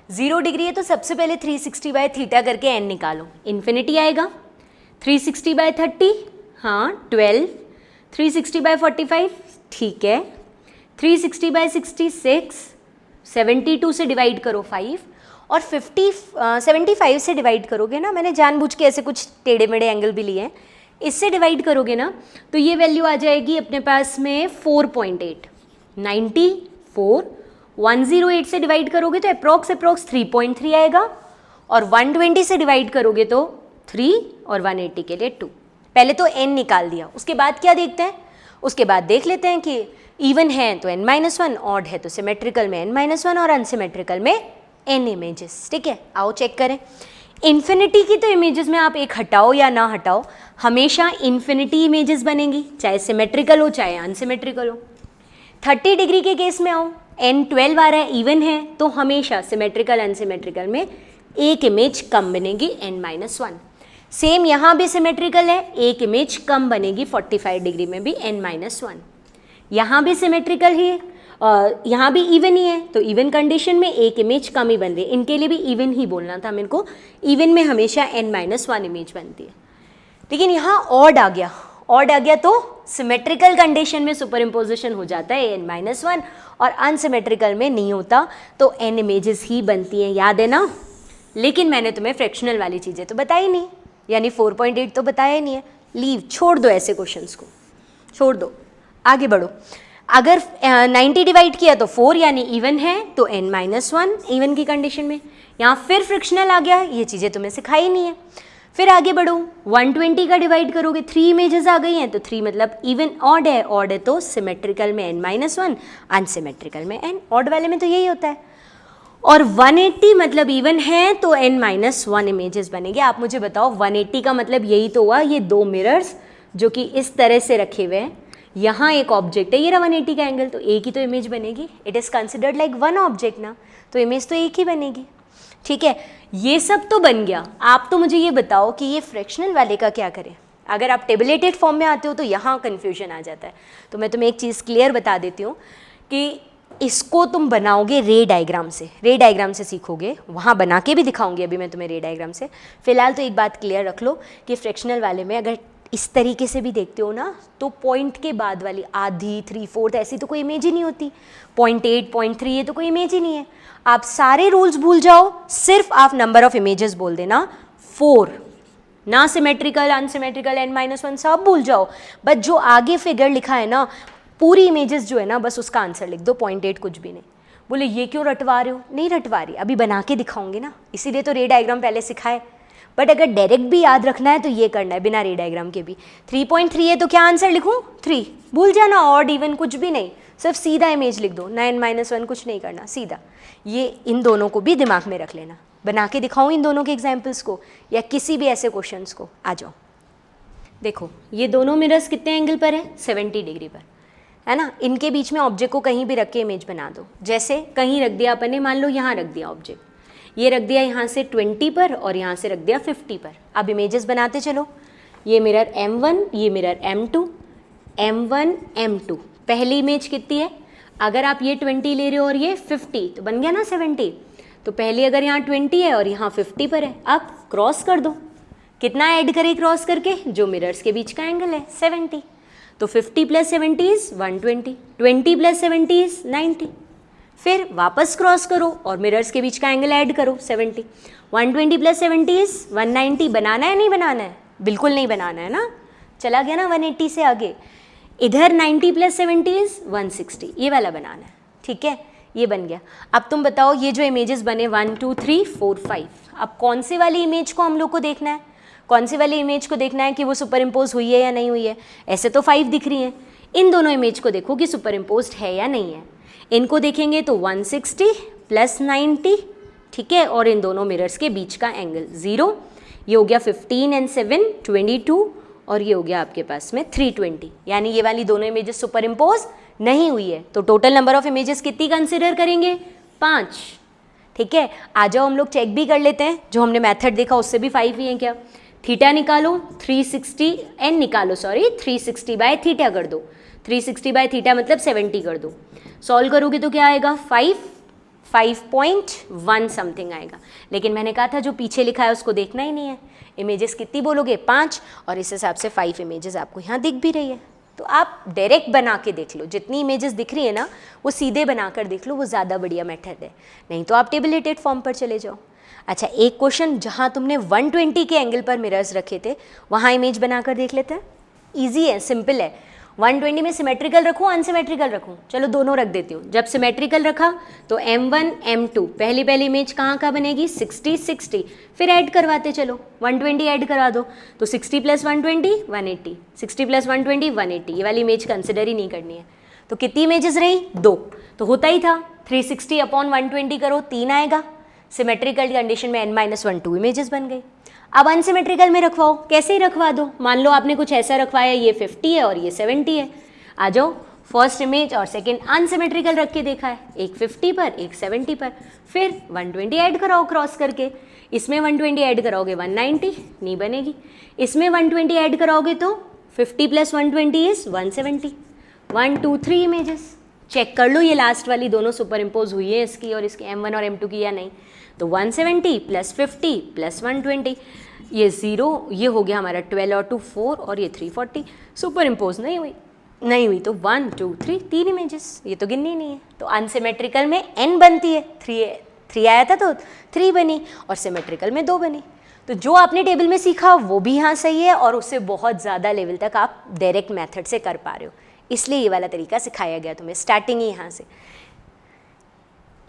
[SPEAKER 1] 0 डिग्री है तो सबसे पहले 360/θ करके n निकालो, इन्फिनिटी आएगा। 360/30, हाँ 12। 360/45, ठीक है। 360/66, 72 से डिवाइड करो 5, और 75 से डिवाइड करोगे ना, मैंने जानबूझ के ऐसे कुछ टेढ़े मेढ़े एंगल भी लिए हैं, इससे डिवाइड करोगे ना तो ये वैल्यू आ जाएगी अपने पास में 4.8। 94, 108 से डिवाइड करोगे तो अप्रॉक्स 3.3 आएगा, और 120 से डिवाइड करोगे तो 3, और 180 के लिए 2। पहले तो n निकाल दिया, उसके बाद क्या देखते हैं, उसके बाद देख लेते हैं कि इवन है तो n-1, ऑड है तो सिमेट्रिकल में n-1 और अनसिमेट्रिकल में n इमेजेस। ठीक है, आओ चेक करें। इन्फिनिटी की तो इमेजेस में आप एक हटाओ या ना हटाओ, हमेशा इन्फिनिटी इमेजेस बनेंगी, चाहे सिमेट्रिकल हो चाहे अनसिमेट्रिकल हो। 30 डिग्री के केस में आओ, n-12 आ रहा है, इवन है तो हमेशा सिमेट्रिकल अनसिमेट्रिकल में एक इमेज कम बनेगी, n-1। सेम यहाँ भी सिमेट्रिकल है, एक इमेज कम बनेगी, 45 डिग्री में भी n-1। यहाँ भी सिमेट्रिकल ही है, यहाँ भी इवन ही है तो इवन कंडीशन में एक इमेज कम ही बन रही है, इनके लिए भी इवन ही बोलना था मेरे को। इवन में हमेशा n-1 इमेज बनती है। लेकिन यहाँ ऑड आ गया, ऑड आ गया तो सिमेट्रिकल कंडीशन में सुपर इम्पोजिशन हो जाता है n-1, और अनसिमेट्रिकल में नहीं होता तो n इमेजेस ही बनती हैं, याद है ना। लेकिन मैंने तुम्हें फ्रैक्शनल वाली चीज़ें तो बताई नहीं, यानी 4.8 तो बताया ही नहीं है। लीव, छोड़ दो ऐसे क्वेश्चंस को, छोड़ दो, आगे बढ़ो। अगर 90 डिवाइड किया तो 4 यानी इवन है तो n-1 इवन की कंडीशन में। यहाँ फिर फ्रिक्शनल आ गया, ये चीज़ें तुम्हें सिखाई नहीं है। फिर आगे बढ़ो, 120 का डिवाइड करोगे, 3 इमेजेस आ गई हैं तो 3 मतलब इवन, ऑड है तो सिमेट्रिकल में n-1, अनसिमेट्रिकल में n, ऑड वाले में तो यही होता है। और 180 मतलब इवन है तो n-1 इमेजेस बनेगी। आप मुझे बताओ 180 का मतलब यही तो हुआ, ये दो मिरर्स जो कि इस तरह से रखे हुए हैं, यहाँ एक ऑब्जेक्ट है, ये रहा 180 का एंगल, तो एक ही तो इमेज बनेगी। It is considered like one object ना, तो इमेज तो एक ही बनेगी। ठीक है, ये सब तो बन गया। आप तो मुझे ये बताओ कि ये फ्रैक्शनल वाले का क्या करें। अगर आप टेबलेटेड फॉर्म में आते हो तो यहाँ कन्फ्यूजन आ जाता है। तो मैं तुम्हें एक चीज़ क्लियर बता देती हूँ कि इसको तुम बनाओगे रे डायग्राम से, रे डायग्राम से सीखोगे, वहाँ बना के भी दिखाऊंगी अभी मैं तुम्हें रे डायग्राम से। फिलहाल तो एक बात क्लियर रख लो कि फ्रैक्शनल वाले में अगर इस तरीके से भी देखते हो ना तो पॉइंट के बाद वाली आधी, 3/4 ऐसी तो कोई इमेज ही नहीं होती। 0.8, 0.3 ये तो कोई इमेज ही नहीं है। आप सारे रूल्स भूल जाओ, सिर्फ आप नंबर ऑफ इमेजेस बोल देना 4, ना सिमेट्रिकल अनसिमेट्रिकल n-1 सब भूल जाओ, बट जो आगे फिगर लिखा है ना, पूरी इमेजेस जो है ना, बस उसका आंसर लिख दो, 0.8 कुछ भी नहीं। बोले ये क्यों रटवा रहे हो? नहीं रटवा रही, अभी बना के दिखाऊंगी ना, इसीलिए तो रे डायग्राम पहले सिखाए। बट अगर डायरेक्ट भी याद रखना है तो ये करना है बिना रे डायग्राम के भी। 3.3 है तो क्या आंसर लिखूँ 3, भूल जाना ऑड इवन कुछ भी नहीं, सिर्फ सीधा इमेज लिख दो, 9 - 1 कुछ नहीं करना, सीधा। ये इन दोनों को भी दिमाग में रख लेना। बना के दिखाऊँ इन दोनों के एग्जाम्पल्स को या किसी भी ऐसे क्वेश्चंस को, आ जाओ। देखो ये दोनों मिरर्स कितने एंगल पर है, 70 डिग्री पर, है ना। इनके बीच में ऑब्जेक्ट को कहीं भी रख के इमेज बना दो। जैसे कहीं रख दिया अपन ने, मान लो यहाँ रख दिया ऑब्जेक्ट, ये रख दिया यहाँ से 20 पर और यहाँ से रख दिया 50 पर। अब इमेजेस बनाते चलो। ये मिरर M1, ये मिरर M2, M1 M2। पहली इमेज कितनी है, अगर आप ये 20 ले रहे हो और ये 50 तो बन गया ना 70। तो पहली अगर यहाँ 20 है और यहाँ 50 पर है, अब क्रॉस कर दो। कितना ऐड करें क्रॉस करके, जो मिरर्स के बीच का एंगल है 70। तो 50 + 70 इज 120, 20 + 70 इज 90। फिर वापस क्रॉस करो और मिरर्स के बीच का एंगल ऐड करो 70। 120 + 70 इज 190। बनाना है नहीं बनाना है, बिल्कुल नहीं बनाना है ना, चला गया ना 180 से आगे। इधर 90 + 70 इज 160, ये वाला बनाना है, ठीक है। ये बन गया। अब तुम बताओ ये जो इमेजेस बने 1 2 3 4 5, अब कौन सी वाली इमेज को हम लोग को देखना है, कौन सी वाली इमेज को देखना है कि वो सुपर इम्पोज हुई है या नहीं हुई है। ऐसे तो 5 दिख रही हैं, इन दोनों इमेज को देखो कि सुपर इम्पोज है या नहीं है। इनको देखेंगे तो 160 + 90, ठीक है, और इन दोनों मिरर्स के बीच का एंगल 0। ये हो गया 15 and 7 22, और ये हो गया आपके पास में 320, यानी ये वाली दोनों इमेजेस सुपर इम्पोज नहीं हुई है। तो टोटल नंबर ऑफ इमेजेस कितनी कंसिडर करेंगे, 5, ठीक है। आ जाओ हम लोग चेक भी कर लेते हैं, जो हमने मेथड देखा उससे भी 5 ही हैं क्या। थीटा निकालो 360, एन निकालो सॉरी 360/थीटा कर दो, 360/थीटा मतलब 70 कर दो। सॉल्व करोगे तो क्या आएगा 5.1 समथिंग आएगा। लेकिन मैंने कहा था जो पीछे लिखा है उसको देखना ही नहीं है। इमेजेस कितनी बोलोगे 5, और इस हिसाब से 5 इमेजेस आपको यहाँ दिख भी रही है। तो आप डायरेक्ट बना के देख लो, जितनी इमेजेस दिख रही है ना वो सीधे बनाकर देख लो, वो ज़्यादा बढ़िया मेथड है। नहीं तो आप टेबलेटेड फॉर्म पर चले जाओ। अच्छा एक क्वेश्चन, जहाँ तुमने 120 के एंगल पर मिरर्स रखे थे वहाँ इमेज बनाकर देख लेते हैं। ईजी है, सिंपल है। 120 में सिमेट्रिकल रखूँ अनसिमेट्रिकल रखूँ, चलो दोनों रख देती हूँ। जब सिमेट्रिकल रखा तो M1 M2 पहली इमेज कहाँ बनेगी 60 60, फिर ऐड करवाते चलो 120 ऐड करा दो तो 60 + 120 180, 60 + 120 180। ये वाली इमेज कंसिडर ही नहीं करनी है। तो कितनी इमेजेस रही 2, तो होता ही था 360/120 करो 3 आएगा। सिमेट्रिकल कंडीशन में n-1 2 इमेजेस बन गई। अब अनसिमेट्रिकल में रखवाओ, कैसे ही रखवा दो। मान लो आपने कुछ ऐसा रखवाया, ये 50 है और ये 70 है। आ जाओ फर्स्ट इमेज और सेकंड अनसिमेट्रिकल रख के देखा है, एक 50 पर एक 70 पर, फिर 120 ऐड कराओ क्रॉस करके। इसमें 120 ऐड कराओगे 190 नहीं बनेगी, इसमें 120 ऐड कराओगे तो 50 + 120 इज 170। 1 2 3 इमेजेस चेक कर लो ये लास्ट वाली दोनों सुपर इम्पोज हुई है इसकी और इसकी M1 और M2 की या नहीं। तो 170 + 50 + 120, ये 0, ये हो गया हमारा 12 और 2 4 और ये 340। सुपर इम्पोज नहीं हुई तो 1 2 3 3 इमेजेस, ये तो गिननी नहीं है। तो अनसिमेट्रिकल में n बनती है, 3 आया था तो 3 बनी, और सिमेट्रिकल में 2 बनी। तो जो आपने टेबल में सीखा वो भी यहाँ सही है, और उससे बहुत ज़्यादा लेवल तक आप डायरेक्ट मेथड से कर पा रहे हो। इसलिए ये वाला तरीका सिखाया गया तुम्हें, स्टार्टिंग ही यहाँ से,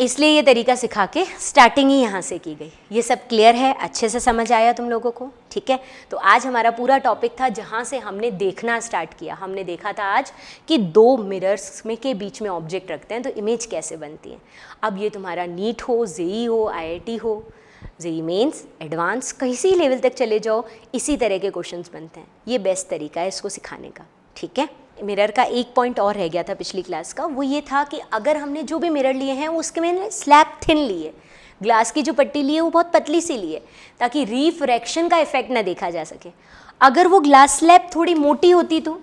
[SPEAKER 1] इसलिए ये तरीका सिखा के स्टार्टिंग ही यहाँ से की गई। ये सब क्लियर है, अच्छे से समझ आया तुम लोगों को, ठीक है। तो आज हमारा पूरा टॉपिक था जहाँ से हमने देखना स्टार्ट किया। हमने देखा था आज कि 2 मिरर्स में के बीच में ऑब्जेक्ट रखते हैं तो इमेज कैसे बनती है। अब ये तुम्हारा नीट हो, जेई हो, IIT हो, जेई मेंस, एडवांस, किसी लेवल तक चले जाओ, इसी तरह के क्वेश्चंस बनते हैं। ये बेस्ट तरीका है इसको सिखाने का, ठीक है। मिरर का एक पॉइंट और रह गया था पिछली क्लास का, वो ये था कि अगर हमने जो भी मिरर लिए हैं उसके में स्लैब थिन ली है, ग्लास की जो पट्टी ली है वो बहुत पतली सी ली है, ताकि रिफ्रैक्शन का इफेक्ट ना देखा जा सके। अगर वो ग्लास स्लैब थोड़ी मोटी होती, तो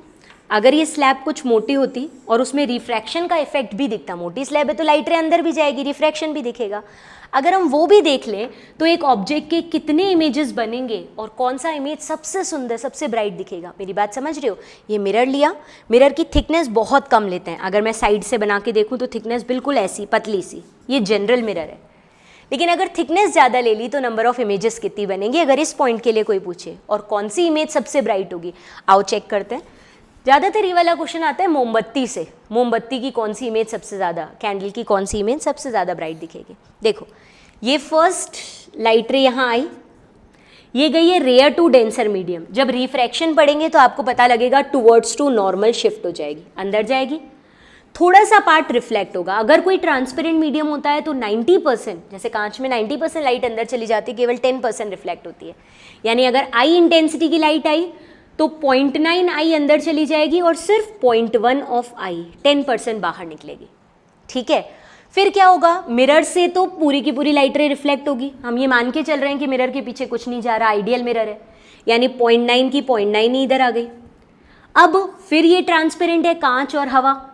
[SPEAKER 1] अगर ये स्लैब कुछ मोटी होती और उसमें रिफ्रैक्शन का इफेक्ट भी दिखता, मोटी स्लैब है तो लाइट रे अंदर भी जाएगी, रिफ्रैक्शन भी दिखेगा। अगर हम वो भी देख लें तो एक ऑब्जेक्ट के कितने इमेजेस बनेंगे और कौन सा इमेज सबसे सुंदर, सबसे ब्राइट दिखेगा। मेरी बात समझ रहे हो। ये मिरर लिया, मिरर की थिकनेस बहुत कम लेते हैं। अगर मैं साइड से बना के देखूँ तो थिकनेस बिल्कुल ऐसी पतली सी, ये जनरल मिरर है। लेकिन अगर थिकनेस ज़्यादा ले ली तो नंबर ऑफ इमेजेस कितनी बनेंगी, अगर इस पॉइंट के लिए कोई पूछे, और कौन सी इमेज सबसे ब्राइट होगी। आओ चेक करते हैं। ज़्यादातर ये वाला क्वेश्चन आता है मोमबत्ती से, मोमबत्ती की कौन सी इमेज सबसे ज़्यादा, कैंडल की कौन सी इमेज सबसे ज़्यादा ब्राइट दिखेगी। देखो ये फर्स्ट लाइट रे यहाँ आई, ये गई है रेयर टू डेंसर मीडियम। जब रिफ्रैक्शन पढ़ेंगे तो आपको पता लगेगा टूवर्ड्स टू नॉर्मल शिफ्ट हो जाएगी, अंदर जाएगी, थोड़ा सा पार्ट रिफ्लेक्ट होगा। अगर कोई ट्रांसपेरेंट मीडियम होता है तो 90%, जैसे कांच में 90% लाइट अंदर चली जाती है, केवल 10% रिफ्लेक्ट होती है। यानी अगर आई इंटेंसिटी की लाइट आई तो 0.9 आई अंदर चली जाएगी और सिर्फ 0.1 ऑफ आई 10% बाहर निकलेगी। ठीक है, फिर क्या होगा, मिरर से तो पूरी की पूरी लाइट रे रिफ्लेक्ट होगी। हम ये मान के चल रहे हैं कि मिरर के पीछे कुछ नहीं जा रहा, आइडियल मिरर है, यानी 0.9 की 0.9 ही इधर आ गई। अब फिर ये ट्रांसपेरेंट है कांच और हवा।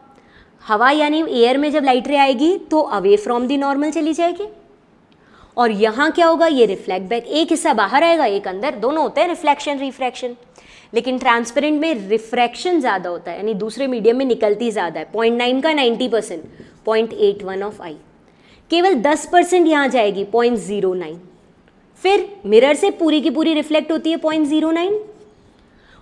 [SPEAKER 1] हवा यानी एयर में जब लाइट रे आएगी तो अवे फ्रॉम दी नॉर्मल चली जाएगी और यहाँ क्या होगा, ये रिफ्लेक्ट बैक, एक हिस्सा बाहर आएगा एक अंदर, दोनों होते हैं रिफ्लेक्शन रिफ्रैक्शन। लेकिन ट्रांसपेरेंट में रिफ्रैक्शन ज़्यादा होता है, यानी दूसरे मीडियम में निकलती ज़्यादा है। 0.9 का 90%, 0.81 ऑफ आई, केवल 10% यहाँ जाएगी 0.09। फिर मिरर से पूरी की पूरी रिफ्लेक्ट होती है 0.09,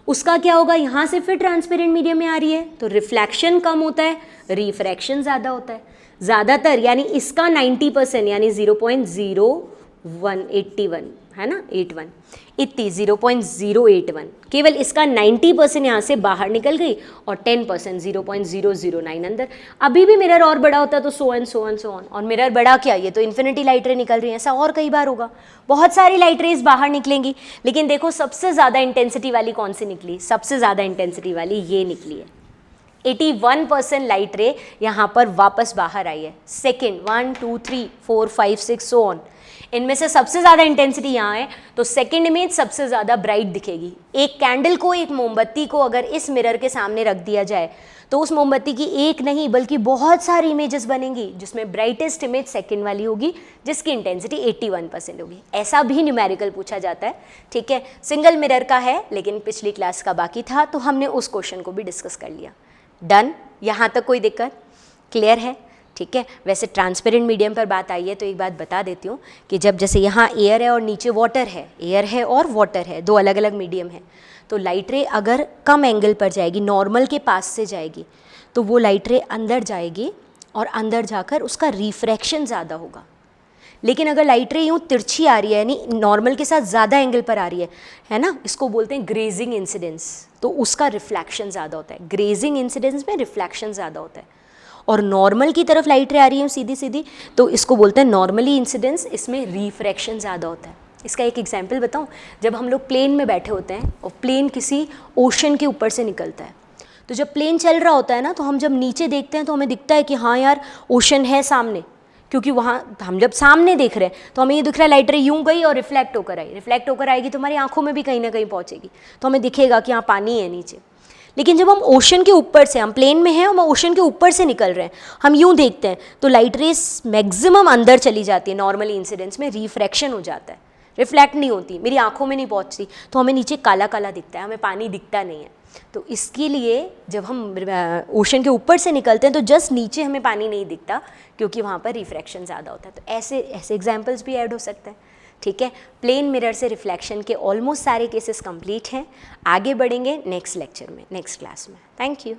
[SPEAKER 1] उसका क्या होगा, यहाँ से फिर ट्रांसपेरेंट मीडियम में आ रही है तो रिफ्लेक्शन कम होता है, रिफ्रैक्शन ज़्यादा होता है। ज़्यादातर यानी इसका 90% यानी 0.0181 है ना, 81 इतनी 0.081, केवल इसका 90% यहाँ से बाहर निकल गई और 10% 0.009 अंदर। अभी भी मिरर और बड़ा होता है तो so and so and so on. और मिरर बड़ा क्या, ये तो इन्फिनिटी लाइट रे निकल रही है, ऐसा और कई बार होगा, बहुत सारी लाइट रेज बाहर निकलेंगी। लेकिन देखो सबसे ज़्यादा इंटेंसिटी वाली कौन सी निकली, सबसे ज़्यादा इंटेंसिटी वाली ये निकली है। 81% लाइट रे यहाँ पर वापस बाहर आई है। सेकेंड 1 2 3 4 5 6 सो ऑन, इनमें से सबसे ज़्यादा इंटेंसिटी यहाँ है तो सेकेंड इमेज सबसे ज़्यादा ब्राइट दिखेगी। एक कैंडल को, एक मोमबत्ती को अगर इस मिरर के सामने रख दिया जाए तो उस मोमबत्ती की एक नहीं बल्कि बहुत सारी इमेजेस बनेंगी, जिसमें ब्राइटेस्ट इमेज सेकेंड वाली होगी जिसकी इंटेंसिटी 81% होगी। ऐसा भी न्यूमेरिकल पूछा जाता है। ठीक है, सिंगल मिरर का है लेकिन पिछली क्लास का बाकी था तो हमने उस क्वेश्चन को भी डिस्कस कर लिया। डन, यहाँ तक कोई दिक्कत, क्लियर है? ठीक है, वैसे ट्रांसपेरेंट मीडियम पर बात आई है तो एक बात बता देती हूँ कि जब जैसे यहाँ एयर है और नीचे वाटर है, एयर है और वाटर है, दो अलग अलग मीडियम है, तो लाइट रे अगर कम एंगल पर जाएगी, नॉर्मल के पास से जाएगी, तो वो लाइट रे अंदर जाएगी और अंदर जाकर उसका रिफ्रैक्शन ज़्यादा होगा। लेकिन अगर लाइट रे यूँ तिरछी आ रही है, यानी नॉर्मल के साथ ज़्यादा एंगल पर आ रही है ना, इसको बोलते हैं ग्रेजिंग इंसिडेंस, तो उसका रिफ्लेक्शन ज़्यादा होता है। ग्रेजिंग इंसिडेंस में रिफ्लेक्शन ज़्यादा होता है। और नॉर्मल की तरफ लाइट रे आ रही है सीधी सीधी तो इसको बोलते हैं नॉर्मली इंसिडेंस, इसमें रिफ्रैक्शन ज़्यादा होता है। इसका एक एग्जांपल बताऊं, जब हम लोग प्लेन में बैठे होते हैं और प्लेन किसी ओशन के ऊपर से निकलता है, तो जब प्लेन चल रहा होता है ना, तो हम जब नीचे देखते हैं तो हमें दिखता है कि हाँ यार ओशन है सामने, क्योंकि वहाँ हम जब सामने देख रहे हैं तो हमें ये दिख रहा है लाइट रे यूँ गई और रिफ्लेक्ट होकर आई, रिफ्लेक्ट होकर आएगी तो हमारी आंखों में भी कहीं ना कहीं पहुँचेगी, तो हमें दिखेगा कि हाँ पानी है नीचे। लेकिन जब हम ओशन के ऊपर से, हम प्लेन में हैं, हम ओशन के ऊपर से निकल रहे हैं, हम यूँ देखते हैं तो लाइट रेस मैक्सिमम अंदर चली जाती है, नॉर्मली इंसिडेंस में रिफ्रैक्शन हो जाता है, रिफ्लेक्ट नहीं होती, मेरी आंखों में नहीं पहुंचती, तो हमें नीचे काला काला दिखता है, हमें पानी दिखता नहीं है। तो इसके लिए जब हम ओशन के ऊपर से निकलते हैं तो जस्ट नीचे हमें पानी नहीं दिखता, क्योंकि वहाँ पर रिफ्रैक्शन ज़्यादा होता है। तो ऐसे ऐसे एग्जाम्पल्स भी ऐड हो सकते हैं। ठीक है, प्लेन मिरर से रिफ्लेक्शन के ऑलमोस्ट सारे केसेस कंप्लीट हैं। आगे बढ़ेंगे नेक्स्ट लेक्चर में, नेक्स्ट क्लास में। Thank you.